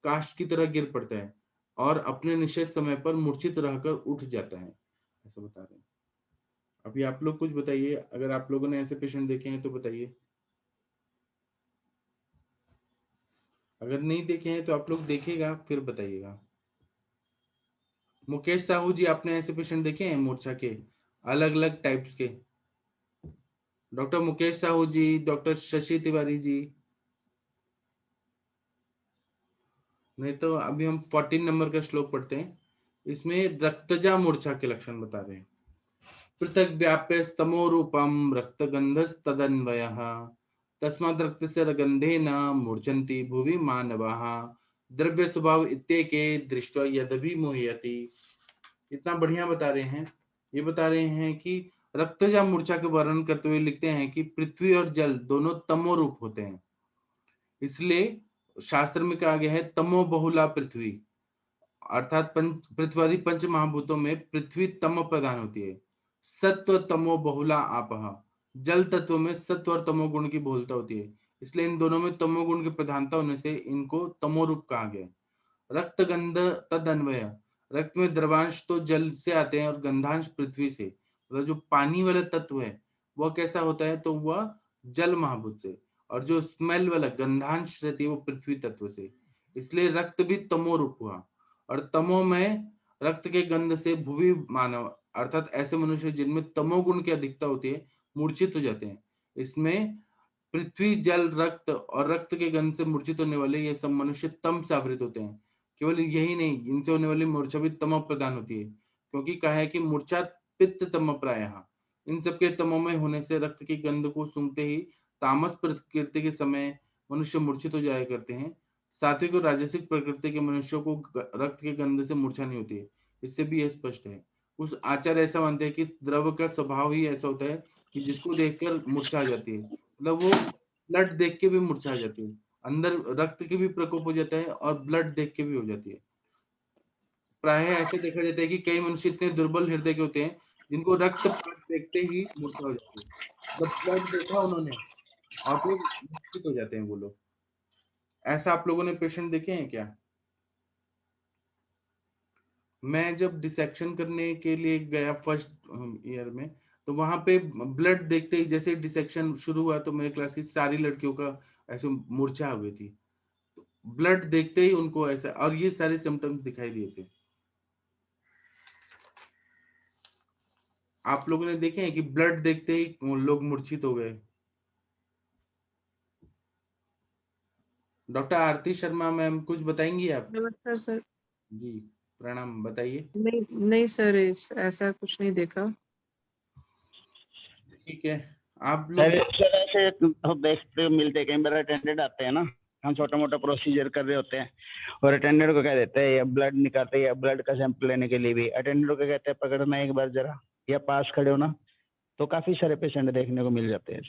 काष्ठ की तरह गिर पड़ता है और अपने निश्चित समय पर मूर्छित रहकर उठ जाता है, ऐसा बता रहे हैं। अभी आप लोग कुछ बताइए, अगर आप लोगों ने ऐसे पेशेंट देखे हैं तो बताइए, अगर नहीं देखे हैं तो आप लोग देखिएगा फिर बताइएगा। मुकेश साहू जी, आपने ऐसे पेशेंट देखे हैं मूर्छा के अलग अलग टाइप्स के? डॉक्टर मुकेश साहू जी, डॉक्टर शशि तिवारी जी? नहीं तो अभी हम 14 नंबर का श्लोक पढ़ते हैं। इसमें रक्तजा मूर्छा के लक्षण बता रहे हैं। पृथक व्याप्य स्तमो रूपम रक्तगंधस्तदन्वयः तस्मात् रक्तस्य गंधेन मूर्छन्ति भुवि मानवाः द्रव्य स्वभाव इत्येके दृष्ट्वा यदभि मोहयति। इतना बढ़िया बता रहे हैं। ये बता रहे हैं कि रक्तजा मूर्छा के वर्णन करते हुए लिखते हैं कि पृथ्वी और जल दोनों तमो रूप होते हैं, इसलिए शास्त्र में कहा गया है तमो बहुला पृथ्वी, अर्थात पृथ्वी पंच महाभूतों में पृथ्वी तम प्रधान होती है। सत्व तमो बहुला आपह, जल तत्व में सत्व और तमो गुण की बहुलता होती है, इसलिए इन दोनों में तमो गुण की प्रधानता होने से इनको तमो रूप कहा गया। रक्त गंध तद अन्वय, रक्त में द्रवांश तो जल से आते हैं और गंधांश पृथ्वी से, मतलब जो पानी वाला तत्व है वह कैसा होता है, तो वह जल महाभूत से, और जो स्मेल वाला गंधांश रहती है वो पृथ्वी तत्व से, इसलिए रक्त भी तमो रूप हुआ। और तमो में रक्त के गंध से भुवि मानव, अर्थात ऐसे मनुष्य जिनमें तमोगुण की अधिकता होती है मूर्छित हो जाते हैं। इसमें पृथ्वी, जल, रक्त और रक्त के गंध से मूर्छित होने वाले ये सब मनुष्य तम से आवृत होते हैं। केवल यही नहीं, इनसे होने वाली मूर्छा भी तमो प्रधान होती है, क्योंकि कहा है कि मूर्छा पित्त तम प्रायः। इन सबके तमोमय होने से रक्त की गंध को सूंघते ही तामस प्रकृति के समय मनुष्य मूर्छित हो जाया करते हैं। सात्विक और राजसिक प्रकृति के मनुष्यों को रक्त के गंध से मूर्छा नहीं होती है, इससे भी यह स्पष्ट है। उस आचार्य ऐसा मानते हैं कि द्रव का स्वभाव ही ऐसा होता है कि जिसको देखकर मूर्छा आ जाती है, मतलब वो ब्लड देख के भी मूर्छा आ जाती है, अंदर रक्त के भी प्रकोप हो जाता है और ब्लड देख के भी हो जाती है। प्राय ऐसे देखा जाता है कि कई मनुष्य इतने दुर्बल हृदय के होते हैं जिनको रक्तपात देखते ही मूर्छा हो जाती है, जब ब्लड देखा उन्होंने और फिर मूर्छित हो जाते हैं वो लोग। ऐसा आप लोगों ने पेशेंट देखे हैं क्या? मैं जब डिसेक्शन करने के लिए गया फर्स्ट ईयर में, तो वहां पे ब्लड देखते ही जैसे डिसेक्शन शुरू हुआ तो मेरे क्लास की सारी लड़कियों का ऐसे मूर्छा हो गई थी। ब्लड देखते ही उनको ऐसा, और ये सारे सिम्टम्स दिखाई दिए थे। आप लोगों ने देखे हैं कि ब्लड देखते ही लोग मूर्छित हो गए? डॉक्टर आरती शर्मा मैम कुछ बताएंगी आप? नमस्कार सर। जी प्रणाम, बताइए। नहीं नहीं सर, ऐसा कुछ नहीं देखा। ठीक है, आप लोग सर ऐसे तो देखते मिलते, कई बार अटेंडेंट आते हैं ना, हम छोटा मोटा प्रोसीजर कर रहे होते हैं और अटेंडेंट को कह देते हैं या ब्लड निकालते हैं या ब्लड का सैंपल लेने के लिए भी अटेंडेंट को कहते हैं पकड़ना एक बार जरा, या पास खड़े हो ना, तो काफी सारे पेशेंट देखने को मिल जाते हैं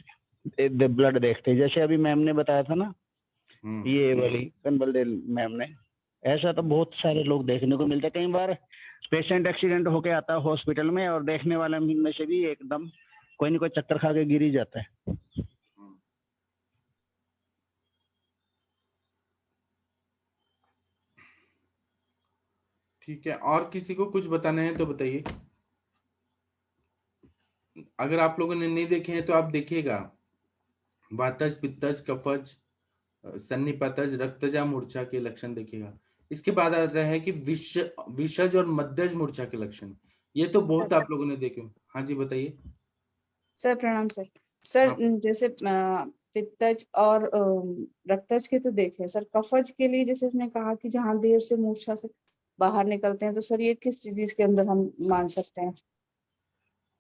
ब्लड देखते हैं। जैसे अभी मैम ने बताया था ना, ये वाली कनबल मैम ने, ऐसा तो बहुत सारे लोग देखने को मिलते हैं। कई बार पेशेंट एक्सीडेंट होके आता है हॉस्पिटल में और देखने वाले में से भी एकदम कोई नहीं कोई चक्कर खा के गिर ही जाता है। ठीक है, और किसी को कुछ बताना है तो बताइए। अगर आप लोगों ने नहीं देखे हैं तो आप देखिएगा, वातज, पित्तज, कफज, सन्निपातज, रक्तजा मूर्छा के लक्षण देखिएगा। इसके बाद आ रहा है कि विषज और मध्यज मूर्छा के लक्षण। ये तो बहुत आप लोगों ने देखे। हाँ जी बताइए। सर प्रणाम सर। सर जैसे पित्तज और रक्तज के तो देखे सर, कफज के लिए जैसे उसने कहा कि जहाँ देर से मूर्छा से बाहर निकलते हैं, तो सर ये किस चीज के अंदर हम मान सकते हैं?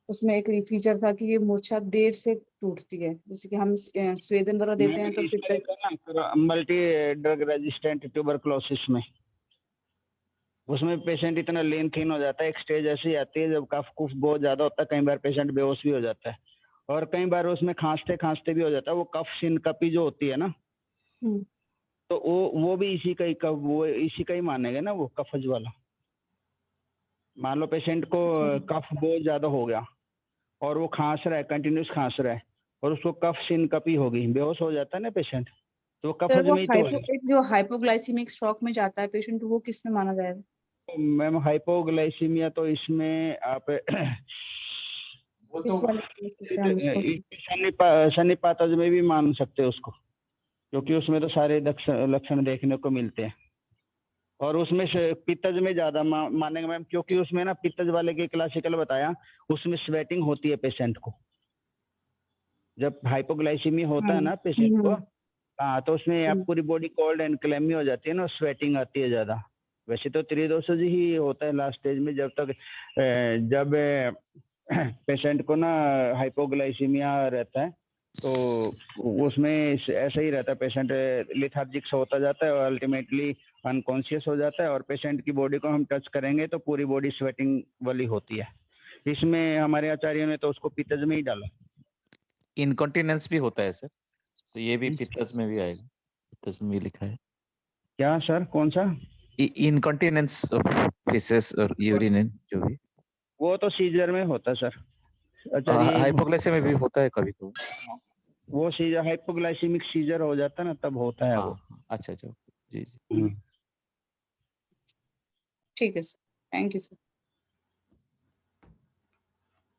उसमें एक फीचर था कि ये मूर्छा देर से टूटती है, जैसे कि हम स्वेदन वगैरह देते हैं तो पित्तज। मल्टी ड्रग रेजिस्टेंट ट्यूबरक्लोसिस में उसमें पेशेंट इतना लीन थीन हो जाता है, एक स्टेज ऐसी आती है जब कफ कुफ बहुत ज्यादा होता है, कई बार पेशेंट बेहोश भी हो जाता है और कई बार उसमें खांसते खांसते भी हो जाता है। वो कफ सिनकपी जो होती है ना, तो वो भी इसी का ही मानेगा ना, वो कफज वाला। मान लो पेशेंट को कफ बहुत ज्यादा हो गया और वो खांस रहा है, कंटिन्यूस खांस रहा है और उसको कफ सिनकपी होगी, बेहोश हो जाता है ना पेशेंट, तो कफज में ही तो है। जो हाइपोग्लाइसीमिक स्ट्रोक में जाता है पेशेंट, वो किस में माना जाएगा? मैम हाइपोग्लाइसीमिया तो इसमें आप सन्निपातज में भी मान सकते हो उसको, क्योंकि उसमें तो सारे लक्षण देखने को मिलते हैं और उसमें पित्तज में ज्यादा मानेंगे मैम, क्योंकि उसमें ना पित्तज वाले के क्लासिकल बताया, उसमें स्वेटिंग होती है पेशेंट को। जब हाइपोग्लाइसीमिया होता है ना पेशेंट को, हाँ, तो उसमें आप पूरी बॉडी कोल्ड एंड क्लैमी हो जाती है ना, स्वेटिंग आती है ज्यादा। वैसे तो त्रिदोषज ही होता है लास्ट स्टेज में, जब पेशेंट को ना हाइपोग्लाइसीमिया रहता है तो उसमें ऐसा ही रहता है, पेशेंट लिथार्जिक होता जाता है और अल्टीमेटली अनकॉन्शियस हो जाता है और पेशेंट की बॉडी को हम टच करेंगे तो पूरी बॉडी स्वेटिंग वाली होती है। इसमें हमारे आचार्यों ने तो उसको पित्तज में ही डाला। इनकॉन्टिनेंस भी होता है सर, तो ये भी पित्तज में भी आएगा, पित्तज में भी लिखा है। क्या सर, कौन सा? इनकॉन्टिनेंस फेसेस और यूरिन जो भी, वो तो सीजर में होता है सर। हाइपोग्लाइसेमिया में भी होता है कभी तो, वो सीजर हाइपोग्लाइसेमिक सीजर हो जाता है ना, तब होता है वो। अच्छा अच्छा, जी जी ठीक है सर, थैंक यू सर।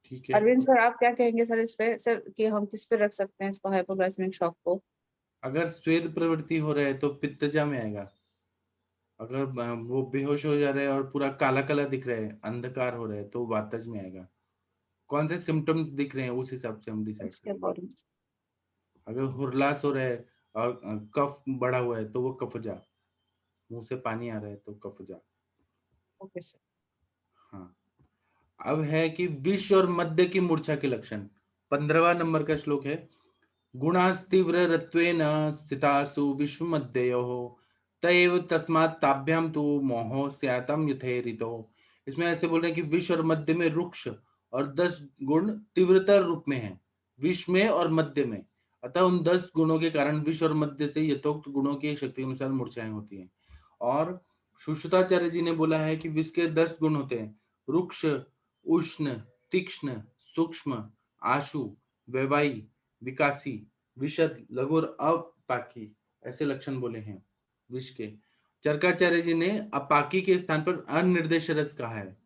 ठीक है, अरविंद सर आप क्या कहेंगे सर इस पे, सर कि हम किस पे रख सकते हैं इसको, हाइपोग्लाइसेमिक शॉक को? अगर स्वेद प्रवृत्ति हो रहा है तो पित्तजा में आएगा। अगर वो बेहोश हो जा रहे हैं और पूरा काला काला दिख रहा है, अंधकार हो रहा है, तो वातज में आएगा। कौन से सिम्टम्स दिख रहे हैं उस हिसाब से हम डिसाइड करेंगे। अगर हुरलास हो रहा है और कफ बढ़ा हुआ है तो वो कफजा, मुंह से पानी आ रहा है तो कफजा। Okay sir. हाँ, अब है कि विष और मध्य की मूर्छा के लक्षण। 15वां नंबर का श्लोक है, गुणास्तीव्र रत्वेन स्थितासु विश्व मध्ययोः तैव तस्मात् ताभ्याम तु मोहो स्यातम यथेरितो। इसमें ऐसे बोल रहे हैं कि विष और मध्य में रुक्ष और 10 गुण तीव्रता रूप में है, विष में और मध्य में। अतः उन 10 गुणों के कारण विष और मद्य से यथोक्त गुणों की शक्ति के अनुसार मूर्छाएं होती हैं। और सुश्रुताचार्य जी ने बोला है कि विष के 10 गुण होते हैं, रुक्ष, उष्ण, तीक्ष्ण, सूक्ष्म, आशु, वैवाही, विकासी, विशद, लघु और अपाकी, ऐसे लक्षण बोले हैं विष के। चरकाचार्य जी ने अपाकी के स्थान पर अनिर्देश रस कहा है।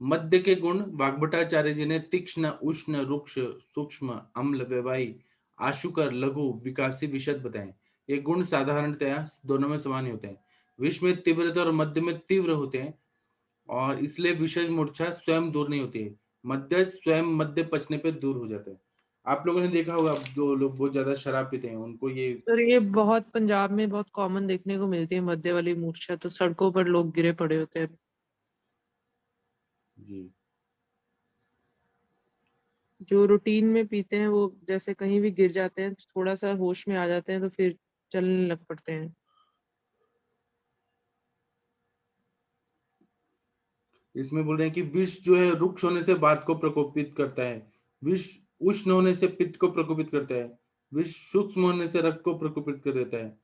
मध्य के गुण वाग्भटाचार्य जी ने तीक्ष्ण, उष्ण, रुक्ष, सूक्ष्म, अम्ल, वैवाही, आशुकर, लघु, विकासी, विशद बताएं। ये गुण साधारणतया दोनों में समान ही होते हैं। विष में तीव्रता और मध्य में तीव्र होते हैं और इसलिए विषय मूर्छा स्वयं दूर नहीं होती है, मध्य स्वयं मध्य पचने पे दूर हो जाता है। आप लोगों ने देखा होगा जो लोग बहुत ज्यादा शराब पीते हैं उनको ये सर ये बहुत पंजाब में बहुत कॉमन देखने को मिलती है मध्य वाली मूर्छा, तो सड़कों पर लोग गिरे पड़े होते हैं। जी जो रूटीन में पीते हैं वो जैसे कहीं भी गिर जाते हैं, थोड़ा सा होश में आ जाते हैं तो फिर चलने लग पड़ते हैं। इसमें बोल रहे हैं कि विष जो है रुक्ष होने से वात को प्रकोपित करता है, विष उष्ण होने से पित्त को प्रकोपित करता है, विष सूक्ष्म होने से रक्त को प्रकोपित कर देता है,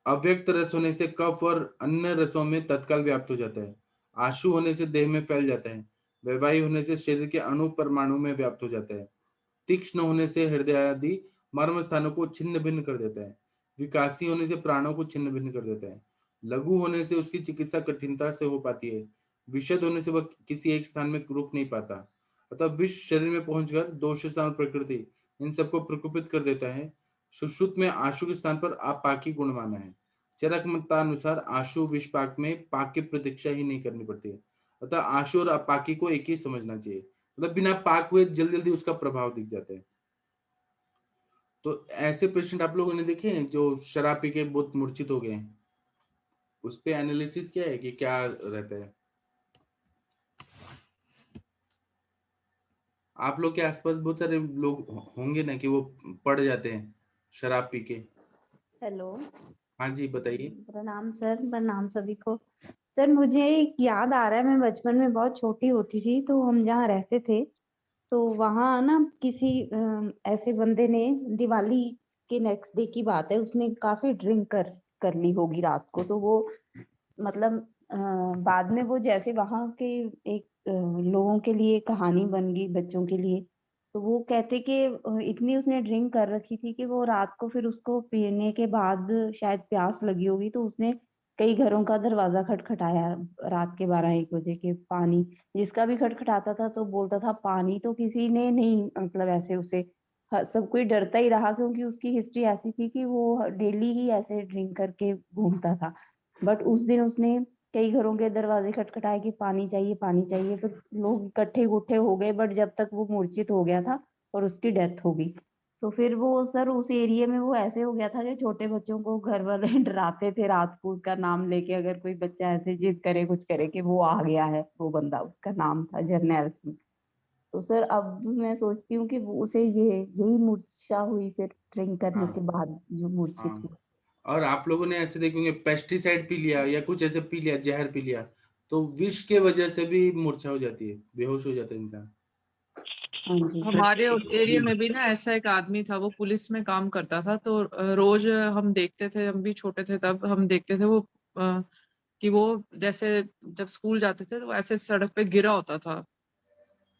अव्यक्त रस होने से कफ और अन्य रसों में तत्काल व्याप्त हो जाता है, आशु होने से देह में फैल जाता है, वैवाही होने से शरीर के अणु परमाणु में व्याप्त हो जाता है, तीक्ष्ण होने से हृदय आदि मर्म स्थानों को छिन्न भिन्न कर देता है, विकासी होने से प्राणों को छिन्न भिन्न कर देता है, लघु होने से उसकी चिकित्सा कठिनता से हो पाती है, विशद होने से वह किसी एक स्थान में रुक नहीं पाता। अतः विष शरीर में पहुंचकर दोष स्थान प्रकृति इन सबको प्रकोपित कर देता है। सुश्रुत में आशु के स्थान पर आपाकी गुण माना है। चरक मतानुसार आशु विषपाक में पाक की प्रतीक्षा ही नहीं करनी पड़ती है। अतः आशु और अपाकी को एक ही समझना चाहिए, मतलब बिना पाक हुए जल्दी जल्दी उसका प्रभाव दिख जाता है। तो ऐसे पेशेंट आप लोगों ने देखे हैं जो शराब पी के बहुत मूर्छित हो गए हैं, उस पे एनालिसिस क्या है कि क्या रहता है? आप लोग के आसपास बहुत सारे लोग होंगे ना कि वो पड़ जाते हैं शराब पी के। हेलो, हाँ जी बताइए। प्रणाम सर, प्रणाम सभी को। सर मुझे एक याद आ रहा है, मैं बचपन में बहुत छोटी होती थी तो हम जहाँ रहते थे तो वहाँ ना किसी ऐसे बंदे ने, दिवाली के नेक्स्ट डे की बात है, उसने काफी ड्रिंक कर ली होगी रात को। तो वो मतलब बाद में वो जैसे वहाँ के एक लोगों के लिए कहानी बन गई बच्चों के लिए। तो वो कहते कि इतनी उसने ड्रिंक कर रखी थी कि वो रात को फिर उसको पीने के बाद शायद प्यास लगी होगी तो उसने कई घरों का दरवाजा खटखटाया रात के 12-1 बजे के। पानी जिसका भी खटखटाता था तो बोलता था पानी, तो किसी ने नहीं मतलब ऐसे उसे, सब कोई डरता ही रहा क्योंकि उसकी हिस्ट्री ऐसी थी कि वो डेली ही ऐसे ड्रिंक करके घूमता था। बट उस दिन उसने कई घरों के दरवाजे खटखटाए कि पानी चाहिए पानी चाहिए, फिर लोग इकट्ठे इकट्ठे हो गए बट जब तक वो मूर्छित हो गया था और उसकी डेथ हो गई। तो फिर वो सर उस एरिया में वो ऐसे हो गया था कि छोटे बच्चों को घर वाले डराते थे रात को उसका नाम लेके, अगर कोई बच्चा ऐसे जिद करे कुछ करे कि वो आ गया है, वो बंदा, उसका नाम था जर्नैल सिंह। तो सर अब मैं सोचती हूँ कि उसे यही मूर्छा हुई फिर ड्रिंक करने हाँ के बाद जो मूर्छित हाँ। हुई। और आप लोगों ने ऐसे देखेंगे पेस्टिसाइड पी लिया या कुछ ऐसे पी लिया, जहर पी लिया, तो विष के वजह से भी मूर्छा हो जाती है, बेहोश हो जाता है इंसान। हमारे एरिया जी में भी ना ऐसा एक आदमी था, वो पुलिस में काम करता था। तो रोज हम देखते थे, हम भी छोटे थे तब हम देखते थे वो कि वो जैसे जब स्कूल जाते थे तो ऐसे सड़क पे गिरा होता था।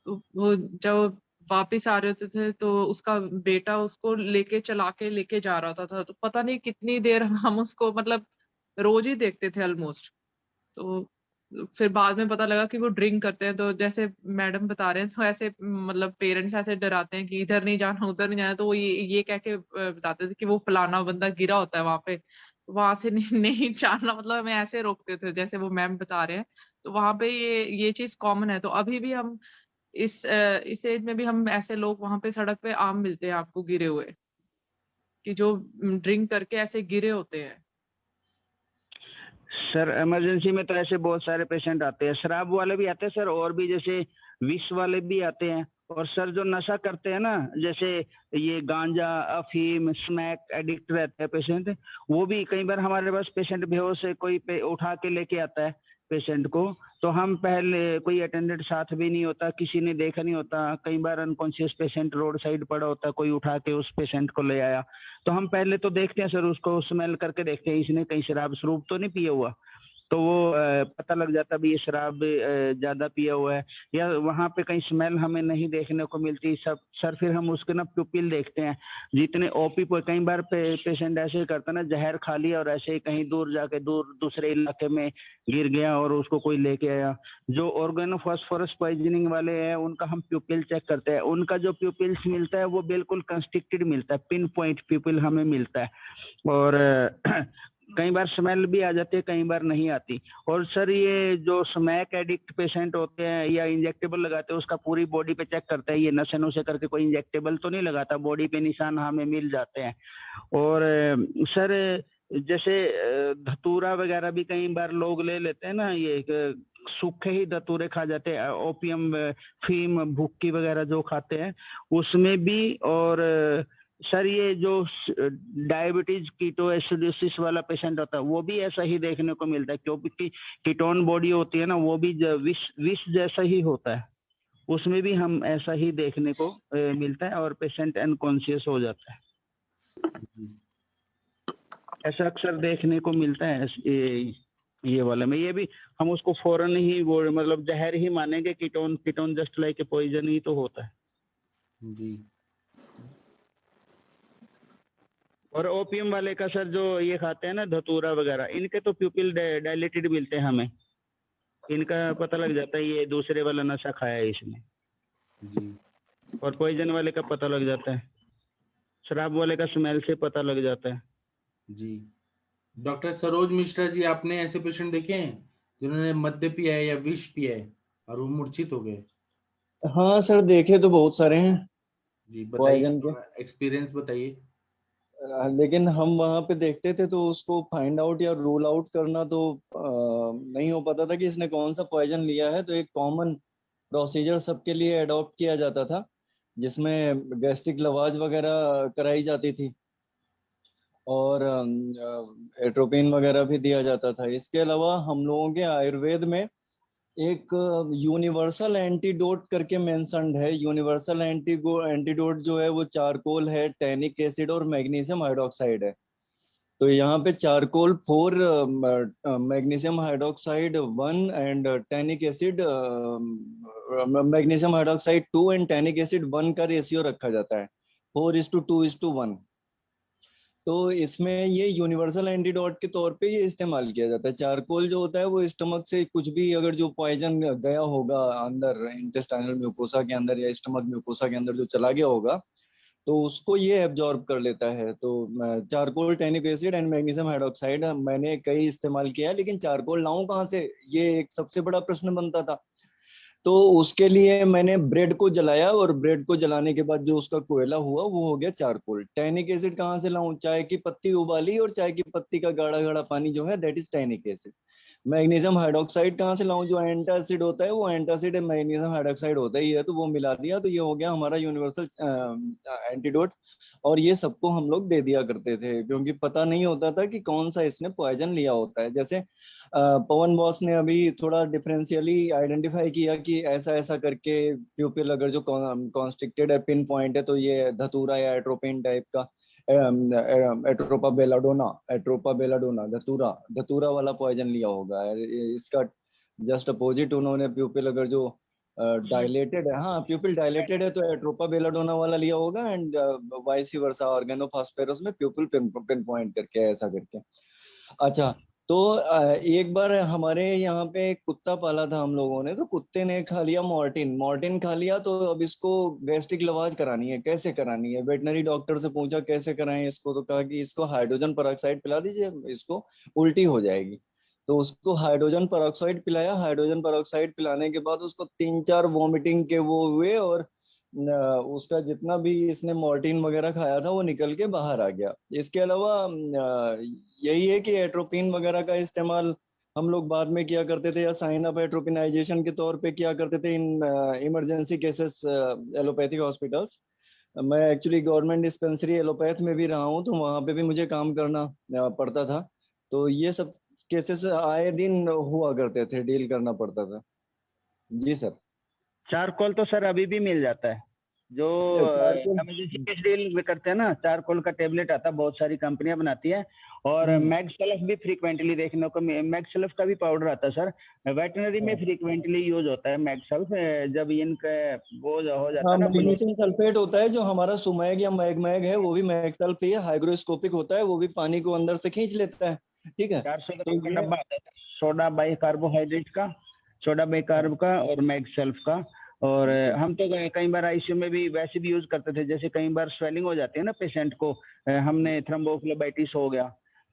तो वो जब वापिस आ रहे होते थे तो उसका बेटा उसको लेके जा रहा होता था। तो पता नहीं कितनी देर हम उसको मतलब रोज ही देखते थे ऑलमोस्ट। तो फिर बाद में पता लगा कि वो ड्रिंक करते हैं। तो जैसे मैडम बता रहे हैं तो ऐसे मतलब पेरेंट्स ऐसे डराते हैं कि इधर नहीं जाना उधर नहीं जाना, तो वो ये कह के बताते थे कि वो फलाना बंदा गिरा होता है वहां पे, तो वहां से नहीं नहीं जाना, मतलब हमें ऐसे रोकते थे जैसे वो मैम बता रहे हैं। तो वहां पे ये चीज कॉमन है। तो अभी भी हम इस एज में भी हम ऐसे लोग वहां पे सड़क पे आम मिलते हैं आपको गिरे हुए, कि जो ड्रिंक करके ऐसे गिरे होते हैं। सर इमरजेंसी में तो ऐसे बहुत सारे पेशेंट आते हैं, शराब वाले भी आते हैं सर, और भी जैसे विष वाले भी आते हैं। और सर जो नशा करते हैं ना, जैसे ये गांजा, अफीम, स्मैक एडिक्ट रहते हैं पेशेंट, वो भी कई बार हमारे पास पेशेंट बेहोश है, कोई पे उठा के लेके आता है पेशेंट को, तो हम पहले कोई अटेंडेंट साथ भी नहीं होता, किसी ने देखा नहीं होता, कई बार अनकॉन्शियस पेशेंट रोड साइड पड़ा होता, कोई उठा के उस पेशेंट को ले आया, तो हम पहले तो देखते हैं सर, उसको स्मेल करके देखते हैं इसने कहीं शराब स्वरूप तो नहीं पिया हुआ, तो वो पता लग जाता भी ये शराब ज्यादा पिया हुआ है, या वहाँ पे कहीं स्मेल हमें नहीं देखने को मिलती सब सर, फिर हम उसके ना प्यूपिल देखते हैं, जितने ओपी पे कई बार पेशेंट ऐसे करता ना, जहर खा लिया और ऐसे ही कहीं दूर जाके दूसरे इलाके में गिर गया और उसको कोई लेके आया। जो ऑर्गेनोफॉस्फोरस पॉइजनिंग वाले हैं उनका हम प्यूपिल चेक करते हैं, उनका जो प्यूपिल्स मिलता है वो बिल्कुल कंस्ट्रिक्टेड मिलता है, पिन पॉइंट प्यूपिल हमें मिलता है, और कई बार स्मेल भी आ जाती है, कई बार नहीं आती। और सर ये जो स्मैक एडिक्ट पेशेंट होते हैं या इंजेक्टेबल लगाते हैं, उसका पूरी बॉडी पे चेक करते हैं, ये नशे नुशे करके कोई इंजेक्टेबल तो नहीं लगाता, बॉडी पे निशान हमें मिल जाते हैं। और सर जैसे धतूरा वगैरह भी कई बार लोग ले लेते हैं ना, ये सूखे ही धतूरे खा जाते हैं, ओपियम फीम भुक्की वगैरह जो खाते हैं उसमें भी। और सर ये जो डायबिटीज कीटोएसिडोसिस वाला पेशेंट होता है वो भी ऐसा ही देखने को मिलता है, क्योंकि कीटोन बॉडी होती है ना, वो भी विष जैसा ही होता है, उसमें भी हम ऐसा ही देखने को मिलता है और पेशेंट अनकॉन्शियस हो जाता है। ऐसा अक्सर देखने को मिलता है ये वाले में। ये भी हम उसको फौरन ही वो मतलब जहर ही मानेंगे, ketone just like a poison ही तो होता है जी। और ओपियम वाले का सर जो ये खाते हैं ना धतूरा वगैरह, इनके तो प्यूपिल डायलेटेड मिलते हैं हमें, इनका पता लग जाता है ये दूसरे वाला नशा खाया है इसने जी। और पॉइजन वाले का पता लग जाता है, शराब वाले का स्मेल से पता लग जाता है जी। डॉक्टर सरोज मिश्रा जी, आपने ऐसे पेशेंट देखे हैं जिन्होंने मद्य पिया है या विष पिया है और वो मूर्छित हो गए? हाँ सर, देखे तो बहुत सारे हैं जी, पॉइजन बताइए, के, एक्सपीरियंस बताइए। लेकिन हम वहां पे देखते थे तो उसको फाइंड आउट या रूल आउट करना तो नहीं हो पाता था कि इसने कौन सा पॉइजन लिया है। तो एक कॉमन प्रोसीजर सबके लिए अडॉप्ट किया जाता था, जिसमें गैस्ट्रिक लवाज वगैरह कराई जाती थी और एट्रोपिन वगैरह भी दिया जाता था। इसके अलावा हम लोगों के आयुर्वेद में एक यूनिवर्सल एंटीडोट करके मेंशन्ड है। यूनिवर्सल एंटीडोट जो है वो चारकोल है, टैनिक एसिड और मैग्नीशियम हाइड्रोक्साइड है। तो यहाँ पे charcoal 4, magnesium hydroxide 1 and tannic acid magnesium hydroxide 2 and tannic acid 1 का रेशियो रखा जाता है 4:2:1। तो इसमें ये यूनिवर्सल एंटीडोट के तौर पे ये इस्तेमाल किया जाता है। चारकोल जो होता है वो स्टमक से कुछ भी अगर जो पॉइजन गया होगा अंदर इंटेस्टाइनल म्यूकोसा के अंदर या स्टमक म्यूकोसा के अंदर जो चला गया होगा तो उसको ये एब्जॉर्ब कर लेता है। तो charcoal, tannic acid and magnesium hydroxide मैंने कई इस्तेमाल किया, लेकिन चारकोल लाऊं कहाँ से, ये एक सबसे बड़ा प्रश्न बनता था। तो उसके लिए मैंने ब्रेड को जलाया और ब्रेड को जलाने के बाद जो उसका कोयला हुआ वो हो गया चारकोल। टैनिक एसिड कहाँ से लाऊं, चाय की पत्ती उबाली और चाय की पत्ती का गाढ़ा गाढ़ा पानी जो है that is tannic acid. Magnesium hydroxide कहाँ से लाऊं, जो एंटासिड होता है वो एंटासिड मैग्नीशियम हाइड्रोक्साइड होता ही है, तो वो मिला दिया, तो ये हो गया हमारा यूनिवर्सल एंटीडोट। और ये सबको हम लोग दे दिया करते थे क्योंकि पता नहीं होता था कि कौन सा इसने पॉइजन लिया होता है। जैसे पवन बॉस ने अभी थोड़ा डिफरेंशियली आइडेंटिफाई किया कि ऐसा ऐसा करके प्यूपिल अगर जो कॉन्स्ट्रिक्टेड है, पिन पॉइंट है, तो ये धतूरा या एट्रोपिन टाइप का एट्रोपा बेलाडोना धतूरा वाला पॉइजन लिया होगा। इसका जस्ट अपोजिट उन्होंने प्यूपिल अगर जो डायलेटेड है, हाँ प्यूपिल डायलेटेड है तो एट्रोपा बेलाडोना वाला लिया होगा एंड वाइस वर्सा ऑर्गेनोफॉस्फेरस में प्यूपिल पिन पॉइंट करके ऐसा करके। अच्छा, तो एक बार हमारे यहाँ पे एक कुत्ता पाला था हम लोगों ने, तो कुत्ते ने खा लिया मॉर्टिन खा लिया। तो अब इसको गैस्ट्रिक लवाज करानी है, कैसे करानी है, वेटनरी डॉक्टर से पूछा कैसे कराएं इसको, तो कहा कि इसको हाइड्रोजन पेरोक्साइड पिला दीजिए, इसको उल्टी हो जाएगी। तो उसको हाइड्रोजन पेरोक्साइड पिलाया। हाइड्रोजन पेरोक्साइड पिलाने के बाद उसको 3-4 वॉमिटिंग के वो हुए और उसका जितना भी इसने मॉर्टिन वगैरह खाया था वो निकल के बाहर आ गया। इसके अलावा यही है कि एट्रोपिन वगैरह का इस्तेमाल हम लोग बाद में किया करते थे या साइन अप एट्रोपिनाइजेशन के तौर पे किया करते थे in emergency cases allopathic hospitals. मैं एक्चुअली गवर्नमेंट डिस्पेंसरी एलोपैथ में भी रहा हूँ, तो वहाँ पे भी मुझे काम करना पड़ता था। तो ये सब केसेस आए दिन हुआ करते थे, डील करना पड़ता था। जी सर। चारकोल तो सर अभी भी मिल जाता है, जो चारकोल इमरजेंसी केस डील में करते हैं ना, चारकोल का टेबलेट आता है, बहुत सारी कंपनियां बनाती है। और मैगसेल्फ भी फ्रीक्वेंटली देखने को, मैगसेल्फ का भी पाउडर आता है सर, वेटनरी में फ्रीक्वेंटली यूज होता है मैगसेल्फ। जब इनका वो हो जाता है ना, मैग्नीशियम सल्फेट होता है जो हमारा सुमैग या मैगमैग है, वो भी मैगसेल्फ ही है, हाइग्रोस्कोपिक होता है, वो भी पानी को अंदर से खींच लेता है। ठीक है, 400 तो ग्राम का ये डब्बा आता है, सोडा बाई कार्बोहाइड्रेट का, सोडा बाई कार्ब का और मैगसेल्फ का। और हम तो कई बार आईसीयू में भी वैसे भी यूज करते थे, जैसे कई बार स्वेलिंग हो जाती है ना पेशेंट को, हमने थ्रोम्बोफ्लेबाइटिस हो गया,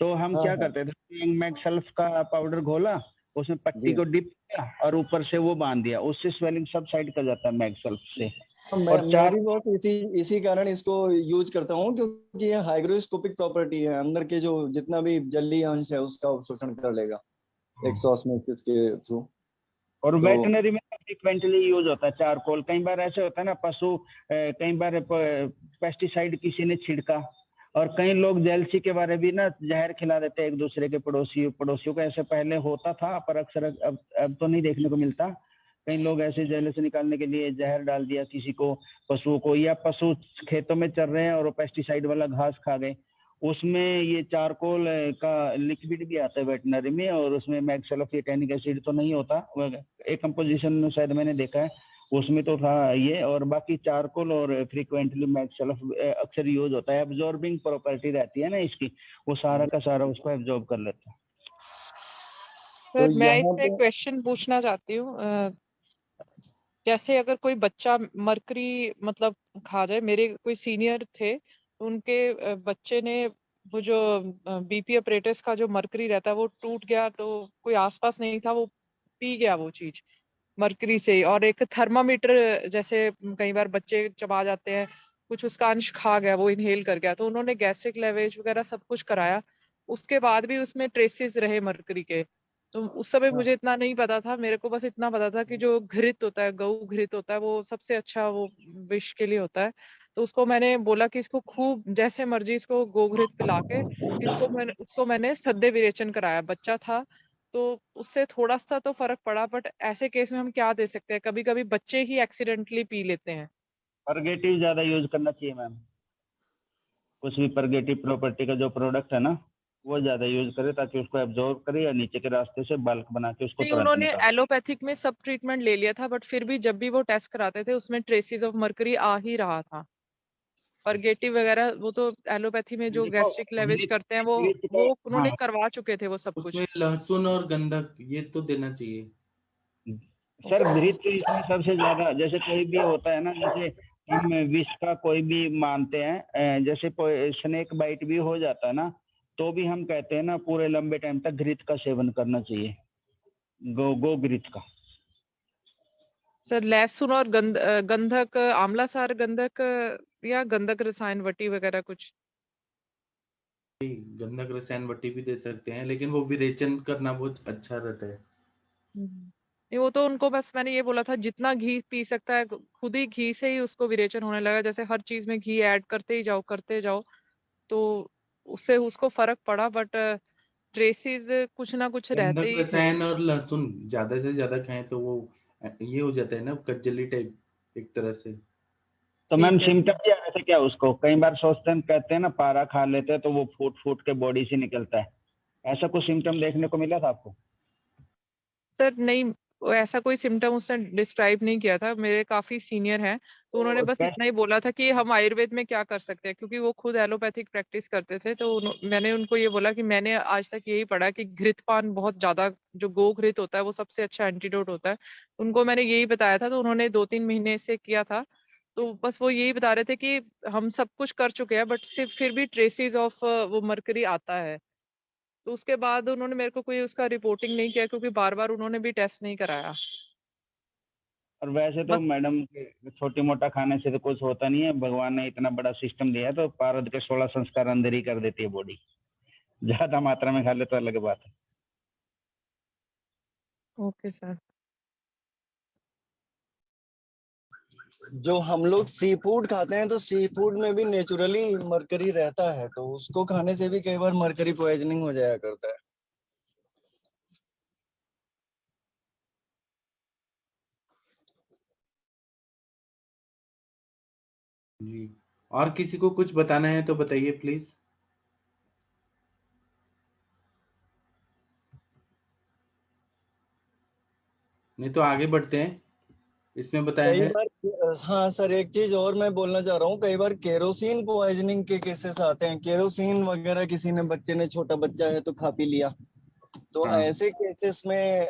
तो हम क्या करते थे, मैगसेल्फ का पाउडर घोला, उसमें पट्टी को डिप किया और ऊपर से वो बांध दिया, उससे स्वेलिंग सब साइड कर जाता है मैगसेल्फ से। मैं भी बहुत इसी कारण इसको यूज करता हूँ, क्योंकि ये हाइग्रोस्कोपिक प्रॉपर्टी है, अंदर के जो जितना भी जलीय अंश है उसका अवशोषण कर लेगा एक्सॉस्मोसिस के थ्रू। और वेटनरी में फ्रीक्वेंटली यूज होता है चारकोल। कई बार ऐसे होता है ना, पशु कई बार पेस्टिसाइड किसी ने छिड़का, और कई लोग जेलसी के बारे भी ना जहर खिला देते हैं एक दूसरे के पड़ोसियों को। ऐसे पहले होता था, पर अक्सर अब तो नहीं देखने को मिलता। कई लोग ऐसे जेल से निकालने के लिए जहर डाल दिया किसी को, पशुओं को, या पशु खेतों में चर रहे हैं और पेस्टिसाइड वाला घास खा गए, उसमें ये चारकोल का लिक्विड भी आता है वेटनरी में, और उसमें मैगसेल्फ या टैनिक एसिड तो नहीं होता, एक कंपोजिशन शायद मैंने देखा है उसमें तो था ये। और बाकी चारकोल और फ्रीक्वेंटली मैगसेल्फ अक्सर यूज होता है, एब्जॉर्बिंग प्रॉपर्टी रहती है ना इसकी, वो सारा का सारा उसको एब्जॉर्ब कर लेता है। सर मैं इसमें एक क्वेश्चन पूछना चाहती हूँ, जैसे अगर कोई बच्चा मरकरी मतलब खा जाए, मेरे कोई सीनियर थे, उनके बच्चे ने वो जो बीपी अपरेटस का जो मरकरी रहता है वो टूट गया, तो कोई आसपास नहीं था, वो पी गया वो चीज मरकरी से। और एक थर्मामीटर, जैसे कई बार बच्चे चबा जाते हैं, कुछ उसका अंश खा गया, वो इनहेल कर गया, तो उन्होंने गैस्ट्रिक लेवेज वगैरह सब कुछ कराया, उसके बाद भी उसमें ट्रेसेस रहे मरकरी के। तो उस समय मुझे इतना नहीं पता था, मेरे को बस इतना पता था कि जो घृत होता है, गऊ घृत होता है, वो सबसे अच्छा वो विष के लिए होता है। तो उसको मैंने बोला कि इसको खूब जैसे मर्जी इसको गोघृत पिला के उसको मैंने सद्य विरेचन कराया, बच्चा था, तो उससे थोड़ा सा तो फर्क पड़ा। बट ऐसे केस में हम क्या दे सकते हैं, कभी कभी बच्चे ही एक्सीडेंटली पी लेते हैं। परगेटिव ज्यादा यूज करना चाहिए मैम, कुछ भी परगेटिव प्रॉपर्टी का जो प्रोडक्ट है ना वो ज्यादा यूज करे, ताकि उसको एब्जॉर्ब करे या नीचे के रास्ते से बल्क बना के उसको नहीं, तुरंत उन्होंने निकाले। एलोपैथिक में सब ट्रीटमेंट ले लिया था, बट फिर भी जब भी वो टेस्ट कराते थे उसमें ट्रेसेस ऑफ मर्करी आ ही रहा था। परगेटिव वगैरह वो तो एलोपैथी में जो गैस्ट्रिक लेवेज करते हैं वो उन्होंने करवा चुके थे वो सब कुछ। उसमें लहसुन और गंधक ये तो देना चाहिए सर। घृत तो इसमें सबसे ज्यादा, जैसे कोई भी होता है ना, जैसे हम विष का कोई भी मानते हैं, जैसे स्नेक बाइट भी हो जाता है ना, तो भी हम कहते हैं ना पूरे लंबे टाइम तक घृत का सेवन करना चाहिए, गो घृत का। सर लहसुन और गंधक, आंवला सार गंधक या गंधक रसायन वटी वगैरह कुछ? गंधक रसायन वटी भी दे सकते हैं, लेकिन वो विरेचन करना बहुत अच्छा रहता है। नहीं, वो तो उनको बस मैंने ये बोला था जितना घी पी सकता है, खुद ही घी से ही उसको विरेचन होने लगा, जैसे हर चीज में घी ऐड करते जाओ, तो उससे उसको फर्क पड़ा। बट ट्रेसेस कुछ ना कुछ रहते गंधक ही थे। रसायन और लहसुन ज्यादा से ज्यादा खाएं तो वो ये हो जाता है ना, कज्जली टाइप एक तरह से। तो मैम सिम्टम भी आ रहे थे क्या उसको? कई बार सोचते हैं, कहते हैं ना पारा खा लेते हैं तो वो फूट फूट के बॉडी से निकलता है, ऐसा कुछ सिम्टम देखने को मिला था आपको? सर नहीं, ऐसा कोई सिम्टम उसने डिस्क्राइब नहीं किया था, मेरे काफी सीनियर हैं, तो उन्होंने बस इतना ही बोला था कि हम आयुर्वेद में क्या कर सकते हैं, क्योंकि वो खुद एलोपैथिक प्रैक्टिस करते थे। तो मैंने उनको ये बोला कि मैंने आज तक यही पढ़ा कि घृतपान बहुत ज्यादा, जो गो घृत होता है वो सबसे अच्छा एंटीडोट होता है। उनको मैंने यही बताया था, तो उन्होंने 2-3 महीने से किया था। तो बस वो यही बता रहे थे कि हम सब कुछ कर चुके हैं, बट सिर्फ फिर भी ट्रेसेस ऑफ वो मरकरी आता है। तो उसके बाद उन्होंने मेरे को कोई उसका रिपोर्टिंग नहीं किया, क्योंकि बार बार उन्होंने भी टेस्ट नहीं कराया। और वैसे तो मैडम छोटी मोटा खाने से तो कुछ होता नहीं है, भगवान ने इतना बड़ा सिस्टम दिया है, तो पारद के 16 संस्कार अंदर ही कर देती है बॉडी, ज्यादा मात्रा में खा ले तो अलग बात है। Okay sir. जो हम लोग सी फूड खाते हैं तो सी फूड में भी नेचुरली मरकरी रहता है, तो उसको खाने से भी कई बार मरकरी पॉइजनिंग हो जाया करता है। जी, और किसी को कुछ बताना है तो बताइए प्लीज। नहीं तो आगे बढ़ते हैं, इसमें बताया कई है। बार हाँ सर, एक चीज और मैं बोलना चाह रहा हूँ, कई बार केरोसिन पॉइजनिंग के केसेस आते हैं। केरोसिन वगैरह किसी ने, बच्चे ने, छोटा बच्चा है तो खा पी लिया, तो हाँ ऐसे केसेस में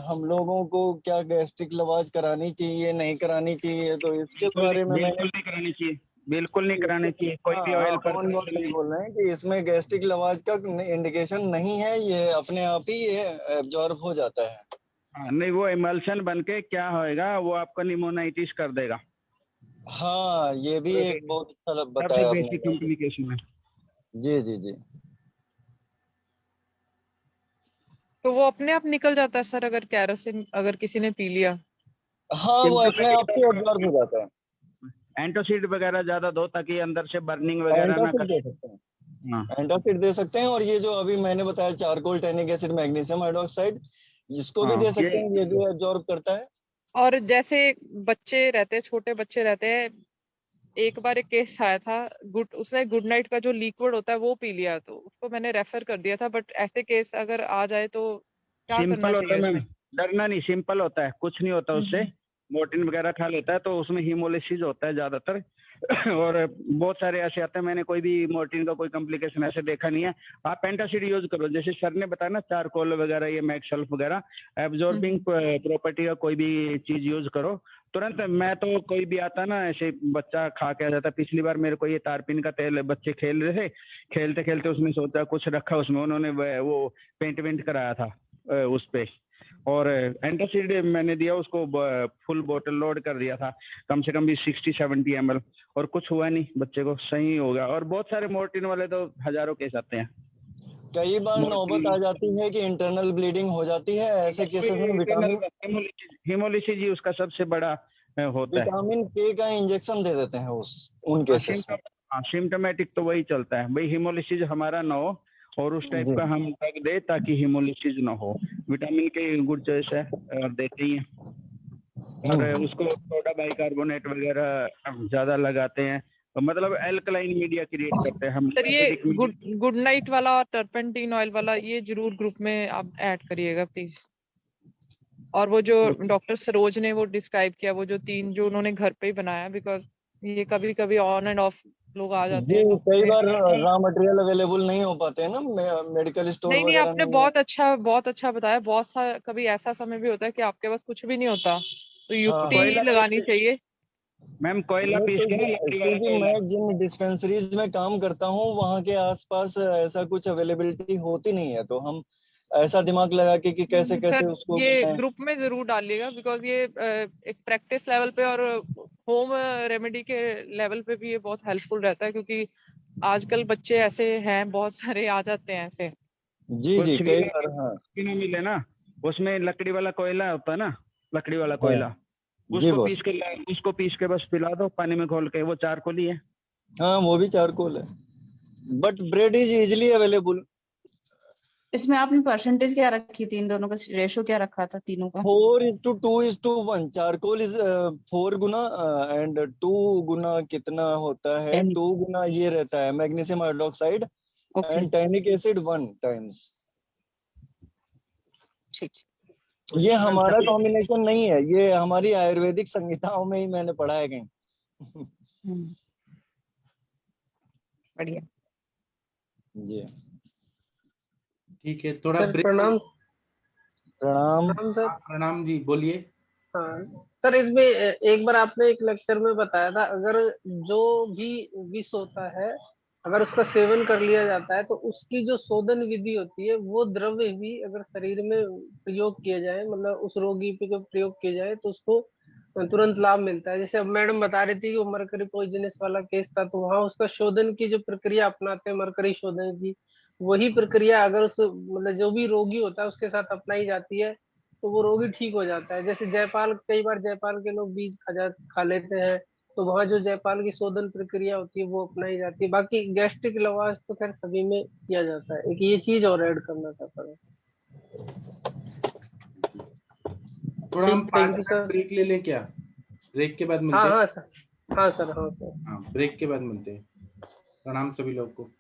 हम लोगों को क्या गैस्ट्रिक लवाज करानी चाहिए, नहीं करानी चाहिए? तो इसके बारे में मैंने, बिल्कुल नहीं करानी चाहिए, बिल्कुल नहीं करानी चाहिए कोई भी हाँ ऑयल पर पवन बहुत सही बोल रहे हैं कि इसमें गैस्ट्रिक लवाज का इंडिकेशन नहीं है, ये अपने आप ही ये एब्जॉर्ब हो जाता है। हाँ, नहीं वो इमल्शन बन के क्या होएगा, वो आपको निमोनाइटिस कर देगा। हाँ ये भी एक बहुत अच्छा सबसे बताया बेसिक आपने। कॉम्प्लिकेशन है। जी जी जी। तो वो अपने आप निकल जाता है सर, अगर कैरोसिन अगर किसी ने पी लिया? हाँ वो अपने आप ही एब्जॉर्ब हो जाता है। एंटासिड वगैरह ज्यादा दो ताकि अंदर से बर्निंग वगैरह ना एंटासिड करे। दे सकते हैं, हाँ एंटासिड दे सकते हैं, और ये जो अभी मैंने बताया charcoal, tannic acid, magnesium hydroxide, इसको भी हाँ दे सकते ये हैं, ये भी एब्जॉर्ब करता है। और जैसे बच्चे रहते हैं, छोटे बच्चे रहते हैं, एक बार एक केस आया था, उसने गुड नाइट का जो लिक्विड होता है वो पी लिया, तो उसको मैंने रेफर कर दिया था। बट ऐसे केस अगर आ जाए तो क्या करना सिंपल होता है चाहिए मैम, उसमें? डरना नहीं, सिंपल होता है, कुछ नहीं होता उससे। मोर्टिन वगैरह खा लेता है तो उसमें हीमोलिसिस होता है ज्यादातर और बहुत सारे ऐसे आते हैं, मैंने कोई भी मोर्टिन का कोई कॉम्प्लिकेशन ऐसे देखा नहीं है। आप एंटासिड यूज करो, जैसे सर ने बताया ना, चारकोल वगैरह, ये मैक्सल्फ वगैरह, एब्जॉर्बिंग प्रॉपर्टी का कोई भी चीज यूज करो तुरंत। मैं तो कोई भी आता ना ऐसे बच्चा खा के आ जाता। पिछली बार मेरे को ये तारपीन का तेल, बच्चे खेल रहे थे, खेलते खेलते उसने सोचा कुछ रखा उसमें, उन्होंने वो पेंट वेंट कराया था उस पे, और एंटासिड मैंने दिया उसको, फुल बोतल लोड कर दिया था, कम से कम भी 60-70 ml, और कुछ हुआ नहीं, बच्चे को सही हो गया। और बहुत सारे मोर्टिन वाले तो हजारों केस आते हैं। कई बार नौबत आ जाती है कि इंटरनल ब्लीडिंग हो जाती है, ऐसे केसेस में हेमोलिसिस ही उसका सबसे बड़ा होता है। विटामिन के का इंजेक्शन दे देते हैं उन केसेस में। सिम्टोमेटिक तो वही चलता है भाई, हेमोलिसिस हमारा ना हो, और उस टाइप जी का हम ड्रग दे ताकि हेमोलिसिस ना हो। विटामिन के गुड चॉइस है, और देते ही हैं। और उसको सोडा बाइकार्बोनेट वगैरह ज्यादा लगाते हैं, तो मतलब एल्कलाइन मीडिया क्रिएट करते हैं हम। सर ये acidic media- गुड नाइट वाला और टर्पेंटीन ऑयल वाला ये जरूर ग्रुप में आप ऐड करिएगा प्लीज। और वो जो डॉक्टर सरोज ने वो डिस्क्राइब किया, वो जो 3 जो उन्होंने घर पे ही बनाया, बिकॉज ये कभी कभी ऑन एंड ऑफ लोग आ जाते जी हैं तो कई हमें। बार रॉ मटेरियल अवेलेबल नहीं हो पाते हैं ना, मेडिकल स्टोर नहीं वगैरह आपने नहीं है। बहुत अच्छा बताया। बहुत सा कभी ऐसा समय भी होता है कि आपके पास कुछ भी नहीं होता, तो हाँ युक्ति हाँ। कोयला लगानी चाहिए। मैम, कोयला नहीं पीस तो के ना, लकड़ी वाला क्योंकि कोयला। मैं जिन डिस्पेंसरीज में काम करता हूँ वहाँ के आसपास ऐसा कुछ अवेलेबिलिटी होती नहीं है, तो हम ऐसा दिमाग लगा के कि कैसे कैसे सर उसको ये बनाएं। ग्रुप में जरूर डालिएगा, बिकॉज ये एक प्रैक्टिस लेवल पे और होम रेमेडी के लेवल पे भी ये बहुत हेल्पफुल रहता है, क्योंकि आजकल बच्चे ऐसे हैं, बहुत सारे आ जाते हैं ऐसे। जी जी कुछ भी कई ना बार हाँ। ना मिले ना, उसमें लकड़ी वाला कोयला होता है ना, लकड़ी वाला हाँ कोयला, जी उसको बॉस। पीस के बस पिला दो पानी में घोल के, वो चारकोल ही है। हाँ वो भी चारकोल है, but bread is easily available. इसमें आपने परसेंटेज क्या रखी थी, इन दोनों का रेशो क्या रखा था तीनों का? 4:2:1। चारकोल इज 4 गुना, एंड 2 गुना कितना होता है, 2 गुना ये रहता है magnesium hydroxide, and tannic acid 1 times. ठीक। ये हमारा कॉम्बिनेशन नहीं है, ये हमारी आयुर्वेदिक संहिताओं में ही मैंने पढ़ा है कहीं। बढ़िया जी ठीक है, थोड़ा सर ब्रेक। प्रणाम। प्रणाम। सर। प्रणाम जी, बोलिए। हाँ सर, इसमें एक बार आपने एक लेक्चर में बताया था, अगर जो भी विष होता है अगर उसका सेवन कर लिया जाता है तो उसकी जो शोधन विधि होती है वो द्रव्य भी अगर शरीर में प्रयोग किया जाए, मतलब उस रोगी पे जब प्रयोग किया जाए तो उसको तुरंत लाभ मिलता है। जैसे अब मैडम बता रही थी कि वो मरकरी पॉइजनस वाला केस था, तो वहां उसका शोधन की जो प्रक्रिया अपनाते हैं मरकरी शोधन की, वही प्रक्रिया अगर उस मतलब जो भी रोगी होता है उसके साथ अपनाई जाती है तो वो रोगी ठीक हो जाता है। जैसे जयपाल, कई बार जयपाल के लोग बीज खा लेते हैं, तो वहाँ जो जयपाल की शोधन प्रक्रिया होती है वो अपनाई जाती है। बाकी गैस्ट्रिक लवाज तो खैर सभी में किया जाता है। एक ये चीज और ऐड करना चाहता हूँ। थोड़ा हम ठीक, 5 thank you minute sir. Break ले लें क्या? ब्रेक के बाद मिलते हाँ हैं। हाँ सर, हाँ सर, हाँ सर। हाँ, ब्रेक के बाद मिलते हैं। प्रणाम सभी लोग को।